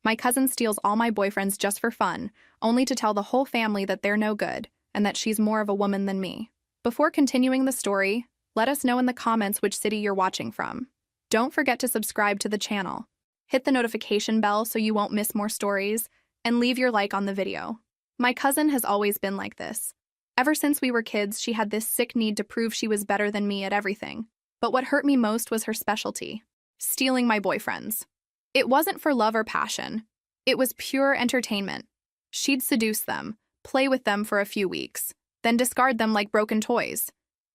My cousin steals all my boyfriends just for fun, only to tell the whole family that they're no good and that she's more of a woman than me. Before continuing the story, let us know in the comments which city you're watching from. Don't forget to subscribe to the channel. Hit the notification bell so you won't miss more stories, and leave your like on the video. My cousin has always been like this. Ever since we were kids, she had this sick need to prove she was better than me at everything. But what hurt me most was her specialty: stealing my boyfriends. It wasn't for love or passion. It was pure entertainment. She'd seduce them, play with them for a few weeks, then discard them like broken toys.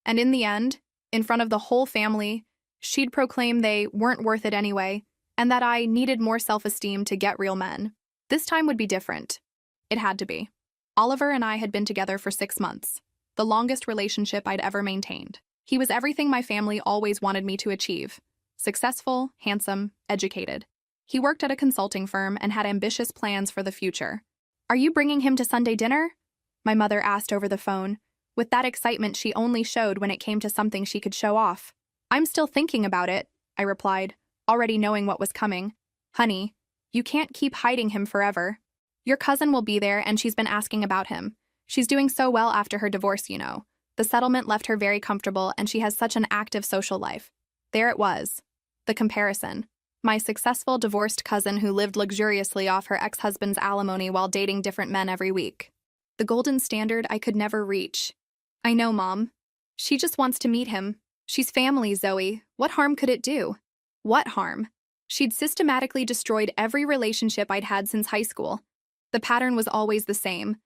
And in the end, in front of the whole family, she'd proclaim they weren't worth it anyway, and that I needed more self-esteem to get real men. This time would be different. It had to be. Oliver and I had been together for 6 months, the longest relationship I'd ever maintained. He was everything my family always wanted me to achieve: successful, handsome, educated. He worked at a consulting firm and had ambitious plans for the future. "Are you bringing him to Sunday dinner?" my mother asked over the phone, with that excitement she only showed when it came to something she could show off. "I'm still thinking about it," I replied, already knowing what was coming. "Honey, you can't keep hiding him forever. Your cousin will be there and she's been asking about him. She's doing so well after her divorce, you know. The settlement left her very comfortable and she has such an active social life." There it was. The comparison. My successful divorced cousin who lived luxuriously off her ex-husband's alimony while dating different men every week. The golden standard I could never reach. "I know, Mom. She just wants to meet him. She's family, Zoe. What harm could it do?" What harm? She'd systematically destroyed every relationship I'd had since high school. The pattern was always the same.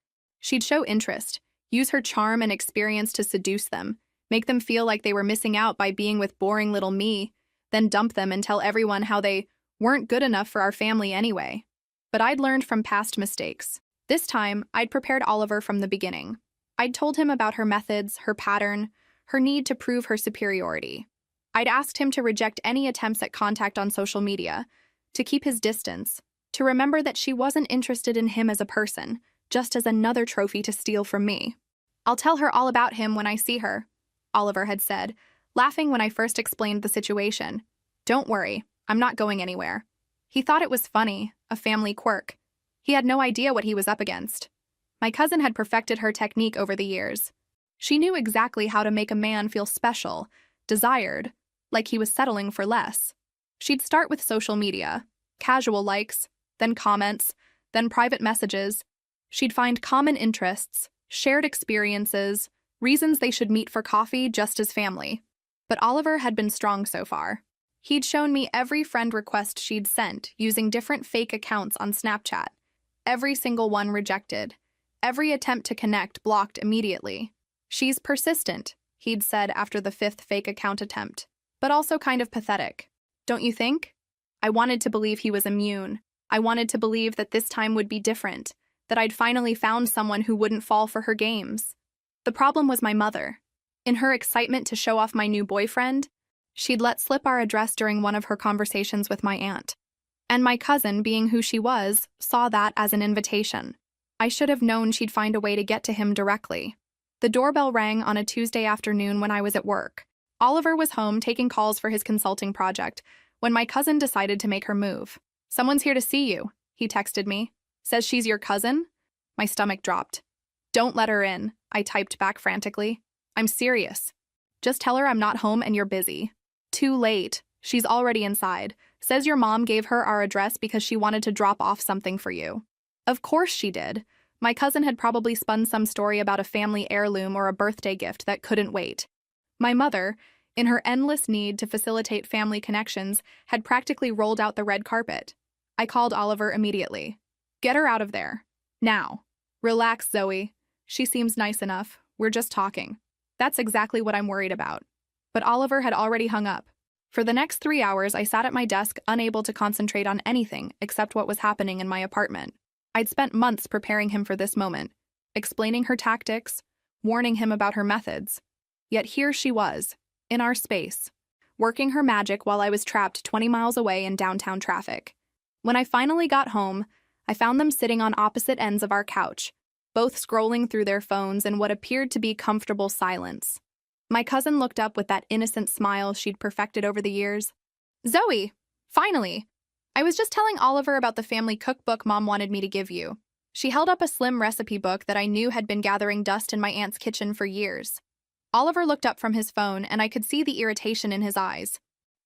She'd show interest, use her charm and experience to seduce them, make them feel like they were missing out by being with boring little me, then dump them and tell everyone how they weren't good enough for our family anyway. But I'd learned from past mistakes. This time, I'd prepared Oliver from the beginning. I'd told him about her methods, her pattern, her need to prove her superiority. I'd asked him to reject any attempts at contact on social media, to keep his distance, to remember that she wasn't interested in him as a person, just as another trophy to steal from me. "I'll tell her all about him when I see her," Oliver had said, laughing when I first explained the situation. "Don't worry, I'm not going anywhere." He thought it was funny, a family quirk. He had no idea what he was up against. My cousin had perfected her technique over the years. She knew exactly how to make a man feel special, desired, like he was settling for less. She'd start with social media, casual likes, then comments, then private messages. She'd find common interests, shared experiences, reasons they should meet for coffee just as family. But Oliver had been strong so far. He'd shown me every friend request she'd sent using different fake accounts on Snapchat. Every single one rejected. Every attempt to connect blocked immediately. "She's persistent," he'd said after the 5th fake account attempt. But also kind of pathetic. Don't you think? I wanted to believe he was immune. I wanted to believe that this time would be different, that I'd finally found someone who wouldn't fall for her games. The problem was my mother. In her excitement to show off my new boyfriend, she'd let slip our address during one of her conversations with my aunt. And my cousin, being who she was, saw that as an invitation. I should have known she'd find a way to get to him directly. The doorbell rang on a Tuesday afternoon when I was at work. Oliver was home taking calls for his consulting project when my cousin decided to make her move. "Someone's here to see you," he texted me. "Says she's your cousin?" My stomach dropped. "Don't let her in," I typed back frantically. "I'm serious. Just tell her I'm not home and you're busy." Too late. She's already inside. Says your mom gave her our address because she wanted to drop off something for you. Of course she did. My cousin had probably spun some story about a family heirloom or a birthday gift that couldn't wait. My mother, in her endless need to facilitate family connections, had practically rolled out the red carpet. I called Oliver immediately. "Get her out of there. Now." "Relax, Zoe. She seems nice enough. We're just talking." That's exactly what I'm worried about. But Oliver had already hung up. For the next 3 hours, I sat at my desk, unable to concentrate on anything except what was happening in my apartment. I'd spent months preparing him for this moment, explaining her tactics, warning him about her methods. Yet here she was, in our space, working her magic while I was trapped 20 miles away in downtown traffic. When I finally got home, I found them sitting on opposite ends of our couch, both scrolling through their phones in what appeared to be comfortable silence. My cousin looked up with that innocent smile she'd perfected over the years. "Zoe, finally! I was just telling Oliver about the family cookbook Mom wanted me to give you. She held up a slim recipe book that I knew had been gathering dust in my aunt's kitchen for years. Oliver looked up from his phone, and I could see the irritation in his eyes.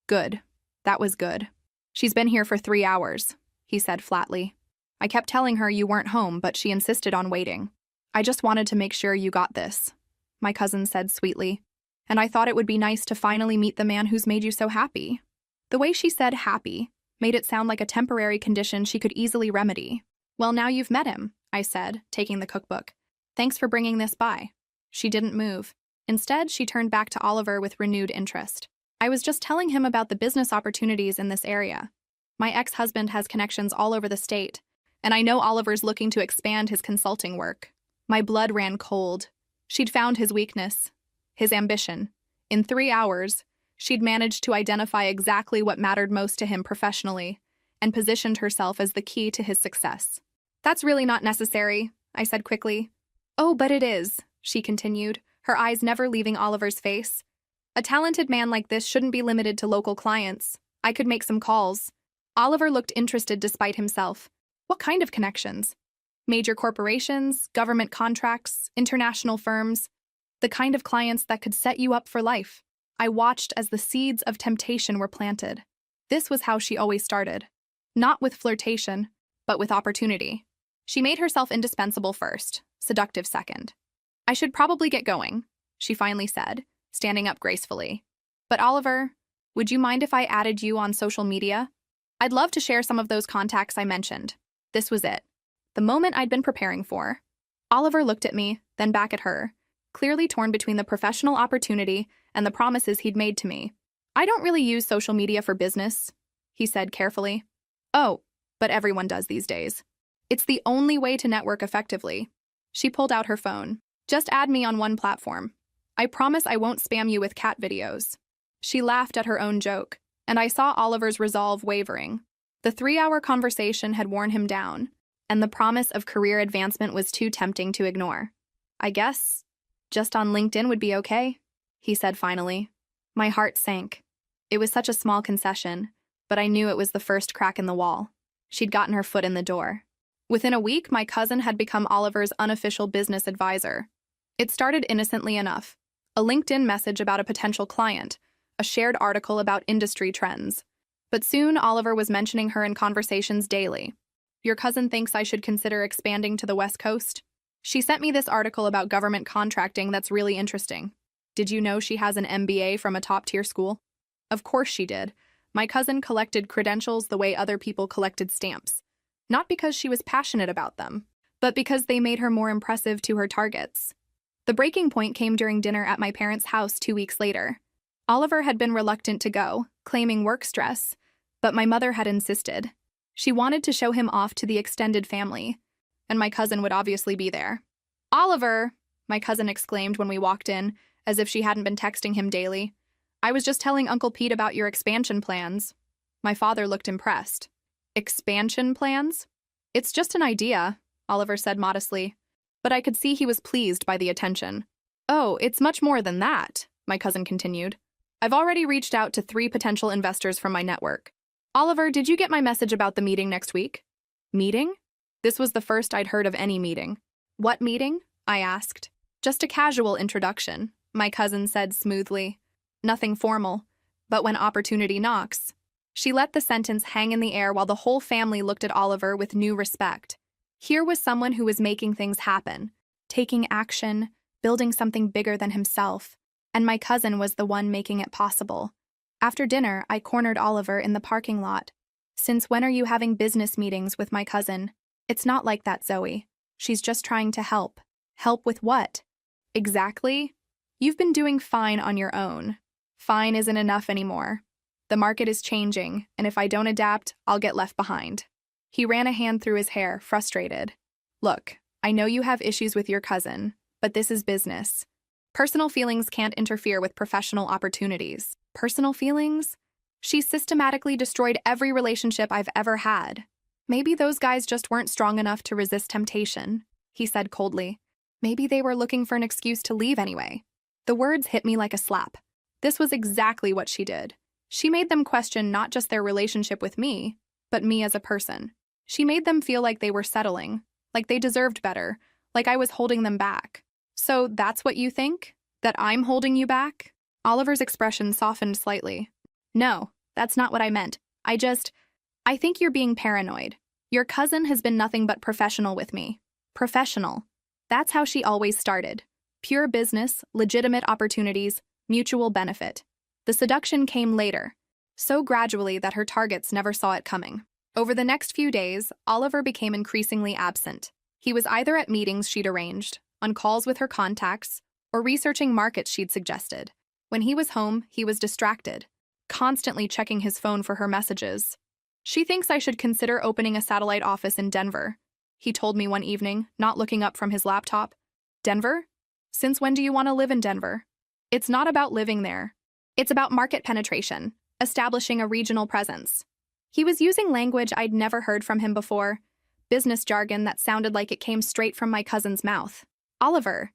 Good. That was good. She's been here for 3 hours, he said flatly. I kept telling her you weren't home, but she insisted on waiting. I just wanted to make sure you got this, my cousin said sweetly. And I thought it would be nice to finally meet the man who's made you so happy. The way she said happy made it sound like a temporary condition she could easily remedy. Well, now you've met him, I said, taking the cookbook. Thanks for bringing this by. She didn't move. Instead, she turned back to Oliver with renewed interest. I was just telling him about the business opportunities in this area. My ex-husband has connections all over the state, and I know Oliver's looking to expand his consulting work. My blood ran cold. She'd found his weakness, his ambition. In 3 hours, she'd managed to identify exactly what mattered most to him professionally and positioned herself as the key to his success. That's really not necessary, I said quickly. Oh, but it is, she continued, her eyes never leaving Oliver's face. A talented man like this shouldn't be limited to local clients. I could make some calls. Oliver looked interested despite himself. What kind of connections? Major corporations, government contracts, international firms. The kind of clients that could set you up for life. I watched as the seeds of temptation were planted. This was how she always started. Not with flirtation, but with opportunity. She made herself indispensable first, seductive second. I should probably get going, she finally said, standing up gracefully. But Oliver, would you mind if I added you on social media? I'd love to share some of those contacts I mentioned. This was it. The moment I'd been preparing for. Oliver looked at me, then back at her, clearly torn between the professional opportunity and the promises he'd made to me. I don't really use social media for business, he said carefully. Oh, but everyone does these days. It's the only way to network effectively. She pulled out her phone. Just add me on one platform. I promise I won't spam you with cat videos. She laughed at her own joke, and I saw Oliver's resolve wavering. The 3-hour conversation had worn him down, and the promise of career advancement was too tempting to ignore. I guess just on LinkedIn would be okay, he said finally. My heart sank. It was such a small concession, but I knew it was the first crack in the wall. She'd gotten her foot in the door. Within a week, my cousin had become Oliver's unofficial business advisor. It started innocently enough. A LinkedIn message about a potential client, a shared article about industry trends. But soon, Oliver was mentioning her in conversations daily. Your cousin thinks I should consider expanding to the West Coast? She sent me this article about government contracting that's really interesting. Did you know she has an MBA from a top-tier school? Of course she did. My cousin collected credentials the way other people collected stamps. Not because she was passionate about them, but because they made her more impressive to her targets. The breaking point came during dinner at my parents' house 2 weeks later. Oliver had been reluctant to go, claiming work stress, but my mother had insisted. She wanted to show him off to the extended family, and my cousin would obviously be there. Oliver, my cousin exclaimed when we walked in, as if she hadn't been texting him daily. I was just telling Uncle Pete about your expansion plans. My father looked impressed. Expansion plans? It's just an idea, Oliver said modestly, but I could see he was pleased by the attention. Oh, it's much more than that, my cousin continued. I've already reached out to 3 potential investors from my network. Oliver, did you get my message about the meeting next week? Meeting? This was the first I'd heard of any meeting. What meeting? I asked. Just a casual introduction, my cousin said smoothly. Nothing formal, but when opportunity knocks. She let the sentence hang in the air while the whole family looked at Oliver with new respect. Here was someone who was making things happen, taking action, building something bigger than himself, and my cousin was the one making it possible. After dinner, I cornered Oliver in the parking lot. Since when are you having business meetings with my cousin? It's not like that, Zoe. She's just trying to help. Help with what? Exactly? You've been doing fine on your own. Fine isn't enough anymore. The market is changing, and if I don't adapt, I'll get left behind. He ran a hand through his hair, frustrated. Look, I know you have issues with your cousin, but this is business. Personal feelings can't interfere with professional opportunities. Personal feelings? She systematically destroyed every relationship I've ever had. Maybe those guys just weren't strong enough to resist temptation, he said coldly. Maybe they were looking for an excuse to leave anyway. The words hit me like a slap. This was exactly what she did. She made them question not just their relationship with me, but me as a person. She made them feel like they were settling, like they deserved better, like I was holding them back. So that's what you think? That I'm holding you back? Oliver's expression softened slightly. No, that's not what I meant. I think you're being paranoid. Your cousin has been nothing but professional with me. Professional. That's how she always started. Pure business, legitimate opportunities, mutual benefit. The seduction came later, so gradually that her targets never saw it coming. Over the next few days, Oliver became increasingly absent. He was either at meetings she'd arranged, on calls with her contacts, or researching markets she'd suggested. When he was home, he was distracted, constantly checking his phone for her messages. She thinks I should consider opening a satellite office in Denver, he told me one evening, not looking up from his laptop. Denver? Since when do you want to live in Denver? It's not about living there. It's about market penetration, establishing a regional presence. He was using language I'd never heard from him before, business jargon that sounded like it came straight from my cousin's mouth. Oliver,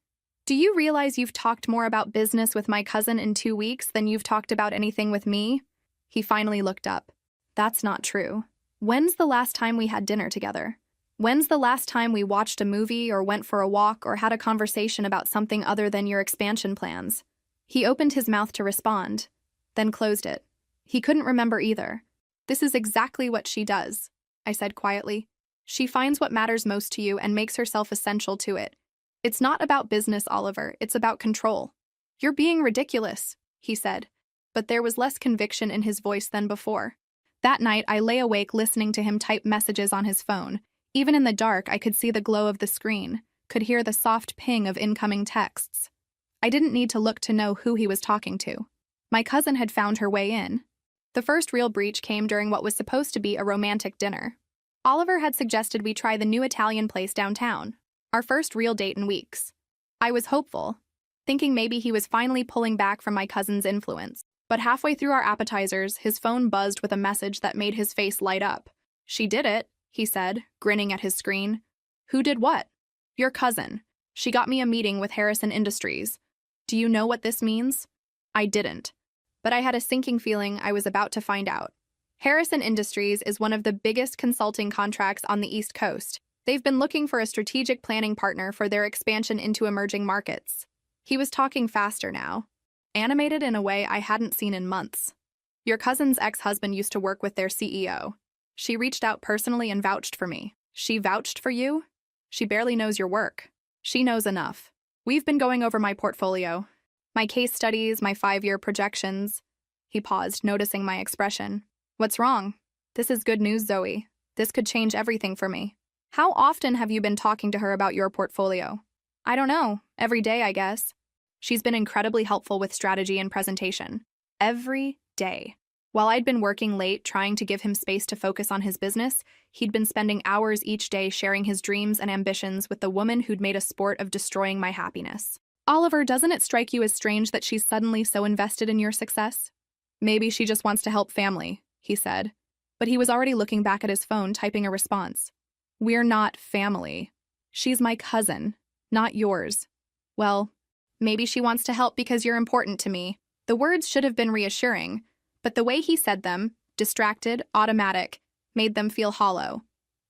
do you realize you've talked more about business with my cousin in 2 weeks than you've talked about anything with me? He finally looked up. That's not true. When's the last time we had dinner together? When's the last time we watched a movie or went for a walk or had a conversation about something other than your expansion plans? He opened his mouth to respond, then closed it. He couldn't remember either. This is exactly what she does, I said quietly. She finds what matters most to you and makes herself essential to it. It's not about business, Oliver. It's about control. You're being ridiculous, he said, but there was less conviction in his voice than before. That night, I lay awake listening to him type messages on his phone. Even in the dark, I could see the glow of the screen, could hear the soft ping of incoming texts. I didn't need to look to know who he was talking to. My cousin had found her way in. The first real breach came during what was supposed to be a romantic dinner. Oliver had suggested we try the new Italian place downtown, our first real date in weeks. I was hopeful, thinking maybe he was finally pulling back from my cousin's influence. But halfway through our appetizers, his phone buzzed with a message that made his face light up. She did it, he said, grinning at his screen. Who did what? Your cousin. She got me a meeting with Harrison Industries. Do you know what this means? I didn't. But I had a sinking feeling I was about to find out. Harrison Industries is one of the biggest consulting contracts on the East Coast. They've been looking for a strategic planning partner for their expansion into emerging markets. He was talking faster now, animated in a way I hadn't seen in months. Your cousin's ex-husband used to work with their CEO. She reached out personally and vouched for me. She vouched for you? She barely knows your work. She knows enough. We've been going over my portfolio, my case studies, my 5-year projections. He paused, noticing my expression. What's wrong? This is good news, Zoe. This could change everything for me. How often have you been talking to her about your portfolio? I don't know. Every day, I guess. She's been incredibly helpful with strategy and presentation. Every day. While I'd been working late trying to give him space to focus on his business, he'd been spending hours each day sharing his dreams and ambitions with the woman who'd made a sport of destroying my happiness. Oliver, doesn't it strike you as strange that she's suddenly so invested in your success? Maybe she just wants to help family, he said. But he was already looking back at his phone, typing a response. We're not family. She's my cousin, not yours. Well, maybe she wants to help because you're important to me. The words should have been reassuring, but the way he said them, distracted, automatic, made them feel hollow.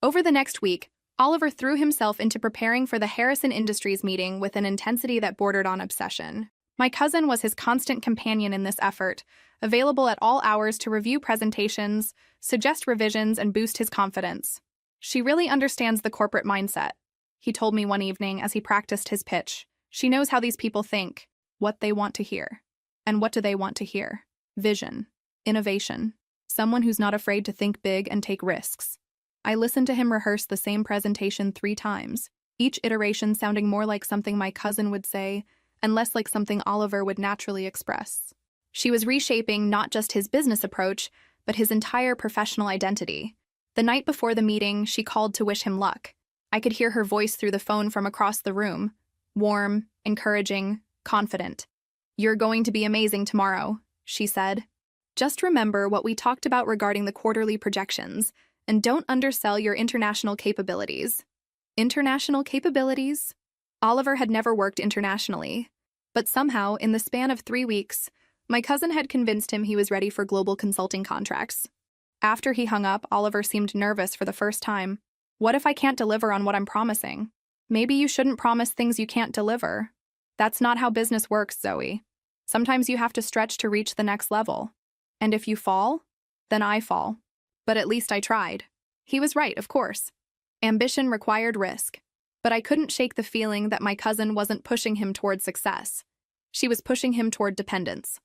Over the next week, Oliver threw himself into preparing for the Harrison Industries meeting with an intensity that bordered on obsession. My cousin was his constant companion in this effort, available at all hours to review presentations, suggest revisions, and boost his confidence. She really understands the corporate mindset, he told me one evening as he practiced his pitch. She knows how these people think, what they want to hear. And what do they want to hear? Vision, innovation, someone who's not afraid to think big and take risks. I listened to him rehearse the same presentation 3 times, each iteration sounding more like something my cousin would say and less like something Oliver would naturally express. She was reshaping not just his business approach, but his entire professional identity. The night before the meeting, she called to wish him luck. I could hear her voice through the phone from across the room, warm, encouraging, confident. You're going to be amazing tomorrow, she said. Just remember what we talked about regarding the quarterly projections, and don't undersell your international capabilities. International capabilities? Oliver had never worked internationally, but somehow, in the span of 3 weeks, my cousin had convinced him he was ready for global consulting contracts. After he hung up, Oliver seemed nervous for the first time. What if I can't deliver on what I'm promising? Maybe you shouldn't promise things you can't deliver. That's not how business works, Zoe. Sometimes you have to stretch to reach the next level. And if you fall, then I fall. But at least I tried. He was right, of course. Ambition required risk. But I couldn't shake the feeling that my cousin wasn't pushing him toward success. She was pushing him toward dependence.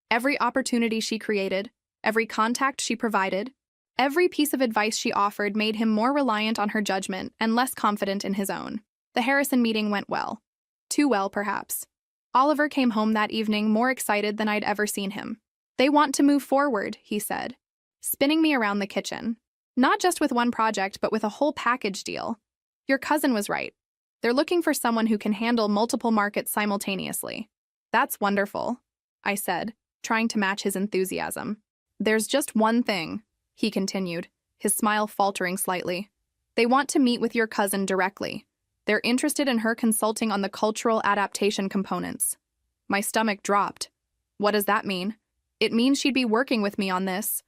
Every opportunity she created, every contact she provided, every piece of advice she offered made him more reliant on her judgment and less confident in his own. The Harrison meeting went well. Too well, perhaps. Oliver came home that evening more excited than I'd ever seen him. They want to move forward, he said, spinning me around the kitchen. Not just with one project, but with a whole package deal. Your cousin was right. They're looking for someone who can handle multiple markets simultaneously. That's wonderful, I said, trying to match his enthusiasm. There's just one thing, he continued, his smile faltering slightly. They want to meet with your cousin directly. They're interested in her consulting on the cultural adaptation components. My stomach dropped. What does that mean? It means she'd be working with me on this.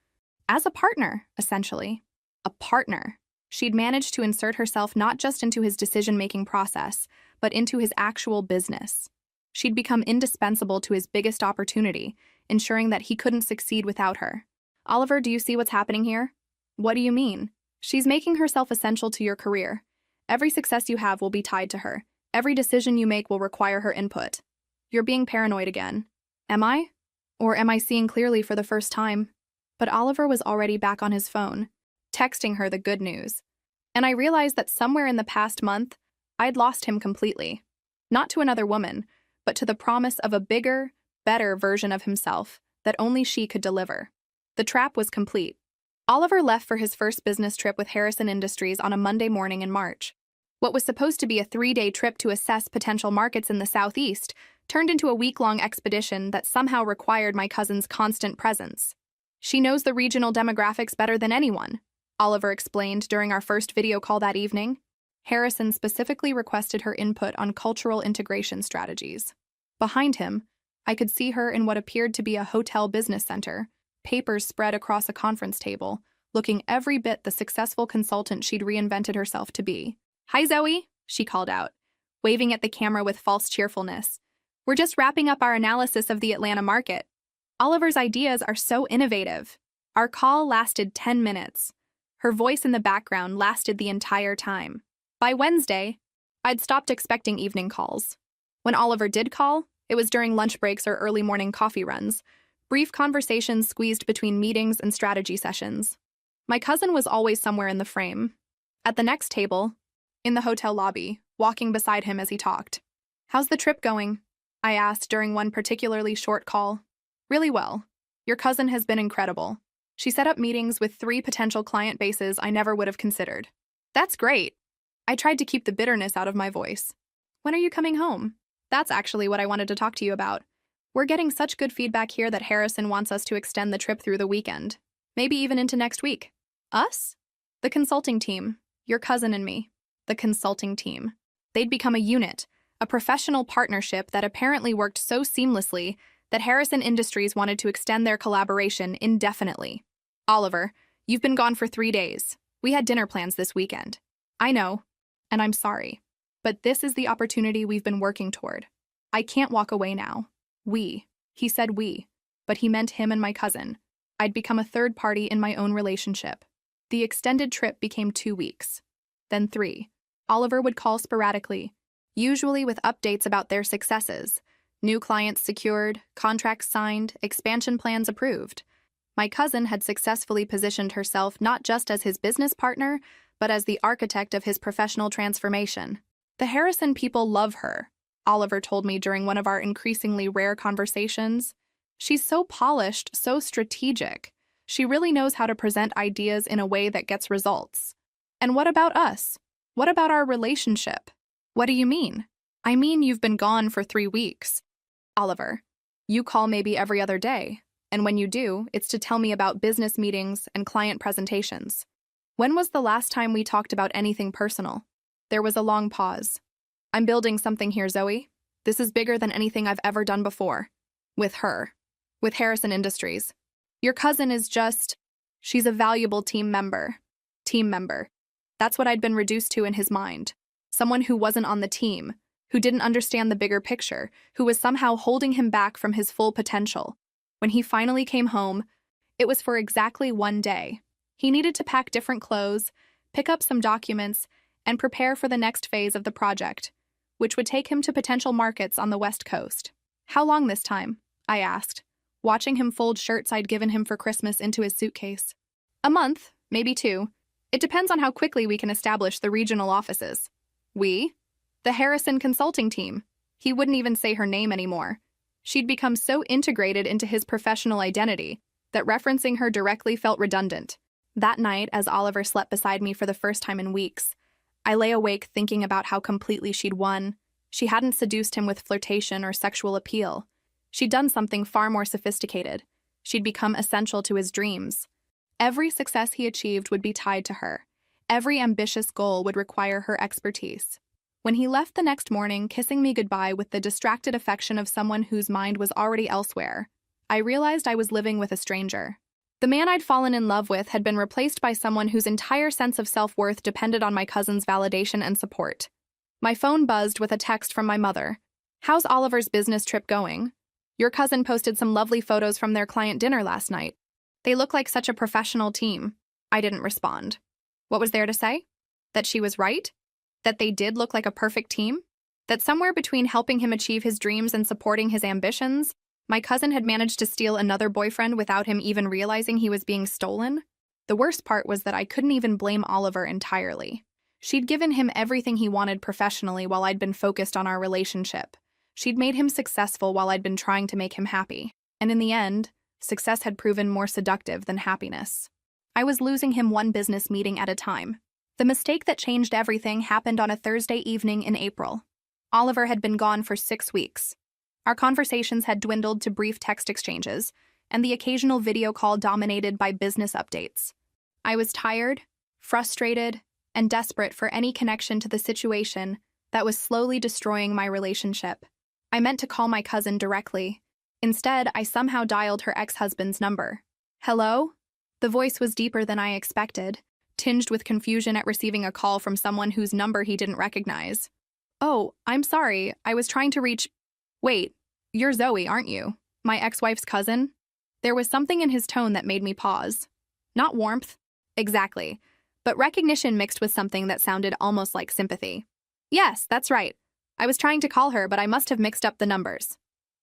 As a partner, essentially. A partner. She'd managed to insert herself not just into his decision-making process, but into his actual business. She'd become indispensable to his biggest opportunity, ensuring that he couldn't succeed without her. Oliver, do you see what's happening here? What do you mean? She's making herself essential to your career. Every success you have will be tied to her. Every decision you make will require her input. You're being paranoid again. Am I? Or am I seeing clearly for the first time? But Oliver was already back on his phone, texting her the good news. And I realized that somewhere in the past month, I'd lost him completely. Not to another woman, but to the promise of a bigger, better version of himself that only she could deliver. The trap was complete. Oliver left for his first business trip with Harrison Industries on a Monday morning in March. What was supposed to be a 3-day trip to assess potential markets in the Southeast turned into a week-long expedition that somehow required my cousin's constant presence. She knows the regional demographics better than anyone, Oliver explained during our first video call that evening. Harrison specifically requested her input on cultural integration strategies. Behind him, I could see her in what appeared to be a hotel business center, papers spread across a conference table, looking every bit the successful consultant she'd reinvented herself to be. "Hi, Zoe," she called out, waving at the camera with false cheerfulness. "We're just wrapping up our analysis of the Atlanta market. Oliver's ideas are so innovative." Our call lasted 10 minutes. Her voice in the background lasted the entire time. By Wednesday, I'd stopped expecting evening calls. When Oliver did call, it was during lunch breaks or early morning coffee runs, brief conversations squeezed between meetings and strategy sessions. My cousin was always somewhere in the frame. At the next table, in the hotel lobby, walking beside him as he talked. "How's the trip going?" I asked during one particularly short call. "Really well. Your cousin has been incredible. She set up meetings with 3 potential client bases I never would have considered." "That's great." I tried to keep the bitterness out of my voice. "When are you coming home?" "That's actually what I wanted to talk to you about. We're getting such good feedback here that Harrison wants us to extend the trip through the weekend, maybe even into next week." "Us?" "The consulting team, your cousin and me." The consulting team. They'd become a unit, a professional partnership that apparently worked so seamlessly that Harrison Industries wanted to extend their collaboration indefinitely. "Oliver, you've been gone for 3 days. We had dinner plans this weekend." "I know, and I'm sorry. But this is the opportunity we've been working toward. I can't walk away now." "We." He said we, but he meant him and my cousin. I'd become a third party in my own relationship. The extended trip became 2 weeks. Then 3. Oliver would call sporadically, usually with updates about their successes. New clients secured, contracts signed, expansion plans approved. My cousin had successfully positioned herself not just as his business partner, but as the architect of his professional transformation. "The Harrison people love her," Oliver told me during one of our increasingly rare conversations. "She's so polished, so strategic. She really knows how to present ideas in a way that gets results." "And what about us? What about our relationship?" "What do you mean?" "I mean you've been gone for 3 weeks. Oliver, you call maybe every other day, and when you do, it's to tell me about business meetings and client presentations. When was the last time we talked about anything personal?" There was a long pause. "I'm building something here, Zoe. This is bigger than anything I've ever done before. With her. With Harrison Industries. Your cousin is just..." She's a valuable team member. Team member. That's what I'd been reduced to in his mind. Someone who wasn't on the team, who didn't understand the bigger picture, who was somehow holding him back from his full potential. When he finally came home, it was for exactly one day. He needed to pack different clothes, pick up some documents, and prepare for the next phase of the project, which would take him to potential markets on the West Coast. How long this time? I asked, watching him fold shirts I'd given him for Christmas into his suitcase. A month, maybe 2. It depends on how quickly we can establish the regional offices. We? The Harrison consulting team. He wouldn't even say her name anymore. She'd become so integrated into his professional identity that referencing her directly felt redundant. That night, as Oliver slept beside me for the first time in weeks, I lay awake thinking about how completely she'd won. She hadn't seduced him with flirtation or sexual appeal. She'd done something far more sophisticated. She'd become essential to his dreams. Every success he achieved would be tied to her. Every ambitious goal would require her expertise. When he left the next morning, kissing me goodbye with the distracted affection of someone whose mind was already elsewhere, I realized I was living with a stranger. The man I'd fallen in love with had been replaced by someone whose entire sense of self-worth depended on my cousin's validation and support. My phone buzzed with a text from my mother. "How's Oliver's business trip going? Your cousin posted some lovely photos from their client dinner last night. They look like such a professional team." I didn't respond. What was there to say? That she was right? That they did look like a perfect team? That somewhere between helping him achieve his dreams and supporting his ambitions, my cousin had managed to steal another boyfriend without him even realizing he was being stolen? The worst part was that I couldn't even blame Oliver entirely. She'd given him everything he wanted professionally while I'd been focused on our relationship. She'd made him successful while I'd been trying to make him happy. And in the end, success had proven more seductive than happiness. I was losing him one business meeting at a time. The mistake that changed everything happened on a Thursday evening in April. Oliver had been gone for 6 weeks. Our conversations had dwindled to brief text exchanges, and the occasional video call dominated by business updates. I was tired, frustrated, and desperate for any connection to the situation that was slowly destroying my relationship. I meant to call my cousin directly. Instead, I somehow dialed her ex-husband's number. "Hello?" The voice was deeper than I expected, tinged with confusion at receiving a call from someone whose number he didn't recognize. "Oh, I'm sorry, I was trying to reach—" "Wait, you're Zoe, aren't you? My ex-wife's cousin?" There was something in his tone that made me pause. Not warmth. Exactly. But recognition mixed with something that sounded almost like sympathy. "Yes, that's right. I was trying to call her, but I must have mixed up the numbers."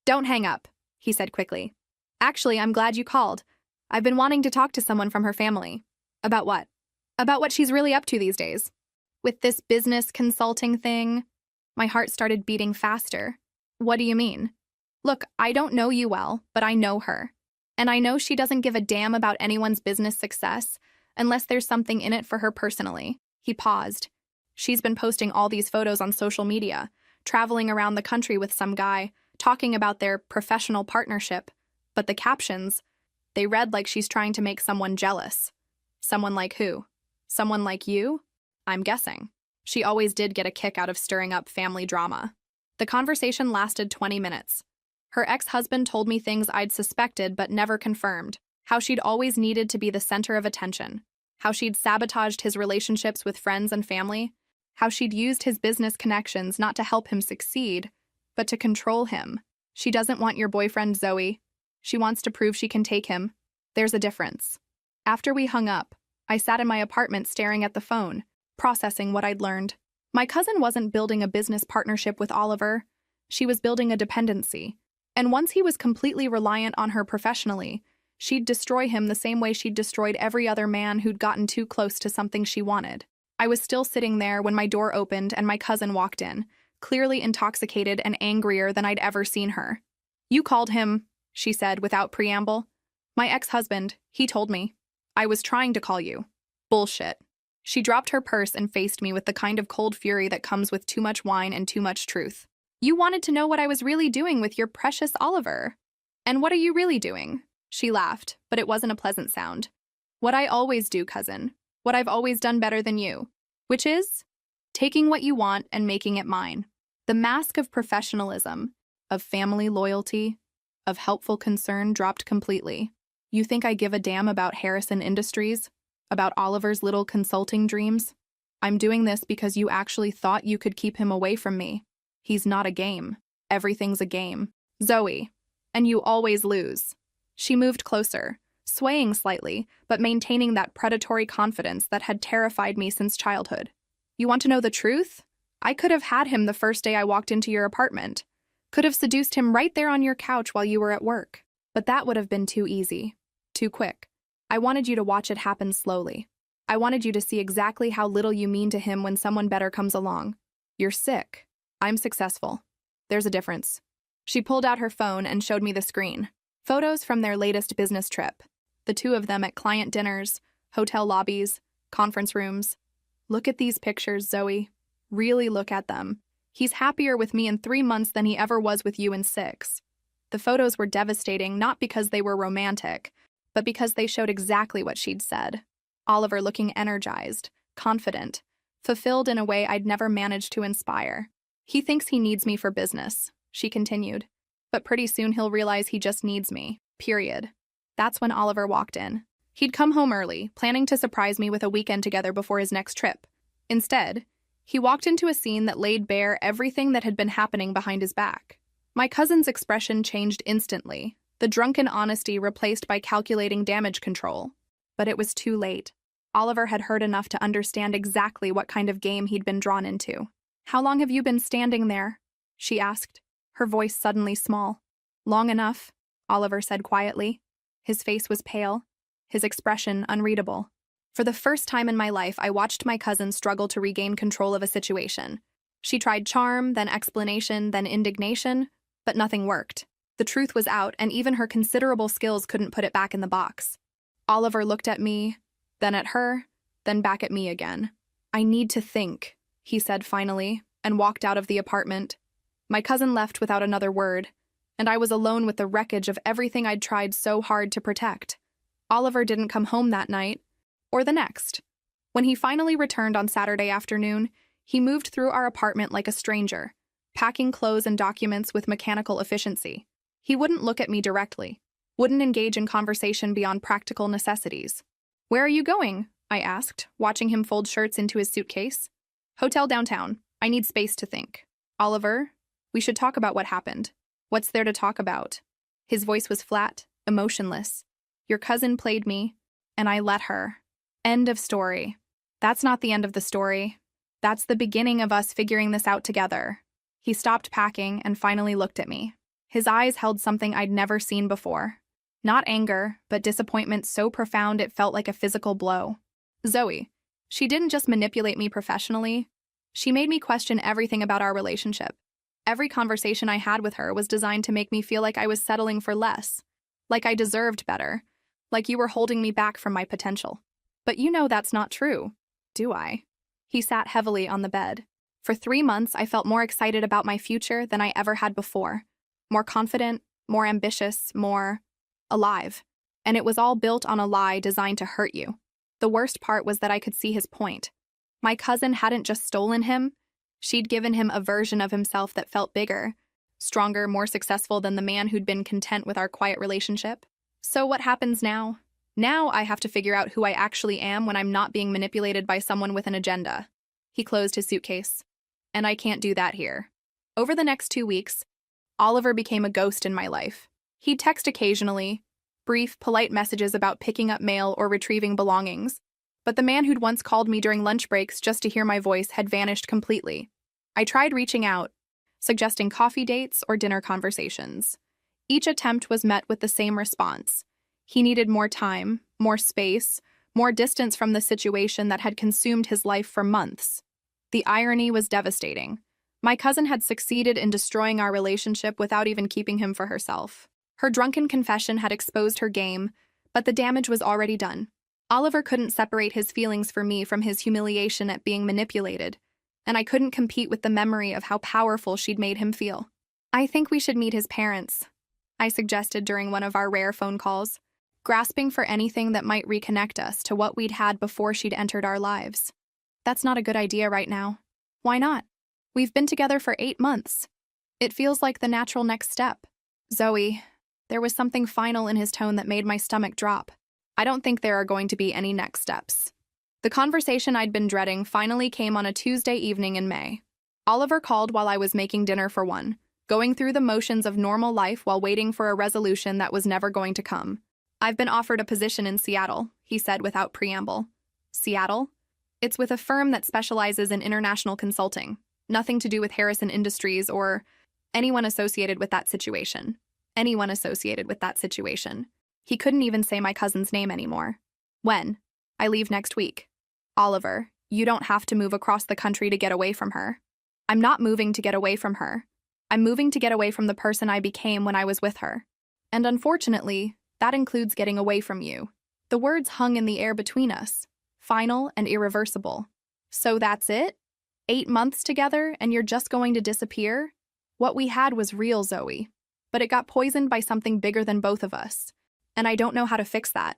"Don't hang up," he said quickly. "Actually, I'm glad you called. I've been wanting to talk to someone from her family." "About what?" "About what she's really up to these days. With this business consulting thing." My heart started beating faster. "What do you mean?" "Look, I don't know you well, but I know her. And I know she doesn't give a damn about anyone's business success unless there's something in it for her personally." He paused. "She's been posting all these photos on social media, traveling around the country with some guy, talking about their professional partnership. But the captions, they read like she's trying to make someone jealous." "Someone like who? Someone like you?" "I'm guessing." She always did get a kick out of stirring up family drama. The conversation lasted 20 minutes. Her ex-husband told me things I'd suspected but never confirmed. How she'd always needed to be the center of attention. How she'd sabotaged his relationships with friends and family. How she'd used his business connections not to help him succeed, but to control him. "She doesn't want your boyfriend, Zoe. She wants to prove she can take him. There's a difference." After we hung up, I sat in my apartment staring at the phone, processing what I'd learned. My cousin wasn't building a business partnership with Oliver. She was building a dependency. And once he was completely reliant on her professionally, she'd destroy him the same way she'd destroyed every other man who'd gotten too close to something she wanted. I was still sitting there when my door opened and my cousin walked in, clearly intoxicated and angrier than I'd ever seen her. "You called him," she said without preamble. "My ex-husband, he told me. I was trying to call you." "Bullshit." She dropped her purse and faced me with the kind of cold fury that comes with too much wine and too much truth. "You wanted to know what I was really doing with your precious Oliver. And what are you really doing?" She laughed, but it wasn't a pleasant sound. "What I always do, cousin. What I've always done better than you. Which is? Taking what you want and making it mine. The mask of professionalism, of family loyalty, of helpful concern dropped completely. You think I give a damn about Harrison Industries? About Oliver's little consulting dreams? I'm doing this because you actually thought you could keep him away from me. He's not a game. Everything's a game. Zoe. And you always lose. She moved closer, swaying slightly, but maintaining that predatory confidence that had terrified me since childhood. You want to know the truth? I could have had him the first day I walked into your apartment. Could have seduced him right there on your couch while you were at work. But that would have been too easy. Too quick. I wanted you to watch it happen slowly. I wanted you to see exactly how little you mean to him when someone better comes along. You're sick. I'm successful. There's a difference. She pulled out her phone and showed me the screen. Photos from their latest business trip. The two of them at client dinners, hotel lobbies, conference rooms. Look at these pictures, Zoe. Really look at them. He's happier with me in 3 months than he ever was with you in 6. The photos were devastating not because they were romantic, but because they showed exactly what she'd said. Oliver looking energized, confident, fulfilled in a way I'd never managed to inspire. He thinks he needs me for business, she continued. But pretty soon he'll realize he just needs me, period. That's when Oliver walked in. He'd come home early, planning to surprise me with a weekend together before his next trip. Instead, he walked into a scene that laid bare everything that had been happening behind his back. My cousin's expression changed instantly, the drunken honesty replaced by calculating damage control. But it was too late. Oliver had heard enough to understand exactly what kind of game he'd been drawn into. "How long have you been standing there?" she asked, her voice suddenly small. "Long enough," Oliver said quietly. His face was pale, his expression unreadable. For the first time in my life, I watched my cousin struggle to regain control of a situation. She tried charm, then explanation, then indignation, but nothing worked. The truth was out, and even her considerable skills couldn't put it back in the box. Oliver looked at me, then at her, then back at me again. "I need to think," he said finally, and walked out of the apartment. My cousin left without another word, and I was alone with the wreckage of everything I'd tried so hard to protect. Oliver didn't come home that night, or the next. When he finally returned on Saturday afternoon, he moved through our apartment like a stranger, packing clothes and documents with mechanical efficiency. He wouldn't look at me directly, wouldn't engage in conversation beyond practical necessities. "Where are you going?" I asked, watching him fold shirts into his suitcase. "Hotel downtown. I need space to think." "Oliver, we should talk about what happened." "What's there to talk about?" His voice was flat, emotionless. "Your cousin played me, and I let her. End of story." "That's not the end of the story. That's the beginning of us figuring this out together." He stopped packing and finally looked at me. His eyes held something I'd never seen before. Not anger, but disappointment so profound it felt like a physical blow. Zoe, she didn't just manipulate me professionally. She made me question everything about our relationship. Every conversation I had with her was designed to make me feel like I was settling for less, like I deserved better, like you were holding me back from my potential. But you know that's not true, do I? He sat heavily on the bed. For 3 months, I felt more excited about my future than I ever had before. More confident, more ambitious, more alive. And it was all built on a lie designed to hurt you. The worst part was that I could see his point. My cousin hadn't just stolen him. She'd given him a version of himself that felt bigger, stronger, more successful than the man who'd been content with our quiet relationship. So what happens now? Now I have to figure out who I actually am when I'm not being manipulated by someone with an agenda. He closed his suitcase. And I can't do that here. Over the next 2 weeks, Oliver became a ghost in my life. He'd text occasionally, brief, polite messages about picking up mail or retrieving belongings. But the man who'd once called me during lunch breaks just to hear my voice had vanished completely. I tried reaching out, suggesting coffee dates or dinner conversations. Each attempt was met with the same response. He needed more time, more space, more distance from the situation that had consumed his life for months. The irony was devastating. My cousin had succeeded in destroying our relationship without even keeping him for herself. Her drunken confession had exposed her game, but the damage was already done. Oliver couldn't separate his feelings for me from his humiliation at being manipulated, and I couldn't compete with the memory of how powerful she'd made him feel. "I think we should meet his parents," I suggested during one of our rare phone calls, grasping for anything that might reconnect us to what we'd had before she'd entered our lives. "That's not a good idea right now." "Why not? We've been together for 8 months. It feels like the natural next step." "Zoe, There was something final in his tone that made my stomach drop. I don't think there are going to be any next steps. The conversation I'd been dreading finally came on a Tuesday evening in May. Oliver called while I was making dinner for one, going through the motions of normal life while waiting for a resolution that was never going to come. "I've been offered a position in Seattle," he said without preamble. "Seattle? It's with a firm that specializes in international consulting. Nothing to do with Harrison Industries or anyone associated with that situation. Anyone associated with that situation." He couldn't even say my cousin's name anymore. "When?" "I leave next week." "Oliver, you don't have to move across the country to get away from her." "I'm not moving to get away from her. I'm moving to get away from the person I became when I was with her. And unfortunately, that includes getting away from you." The words hung in the air between us, final and irreversible. "So that's it? 8 months together and you're just going to disappear?" What we had was real, Zoe. But it got poisoned by something bigger than both of us. And I don't know how to fix that.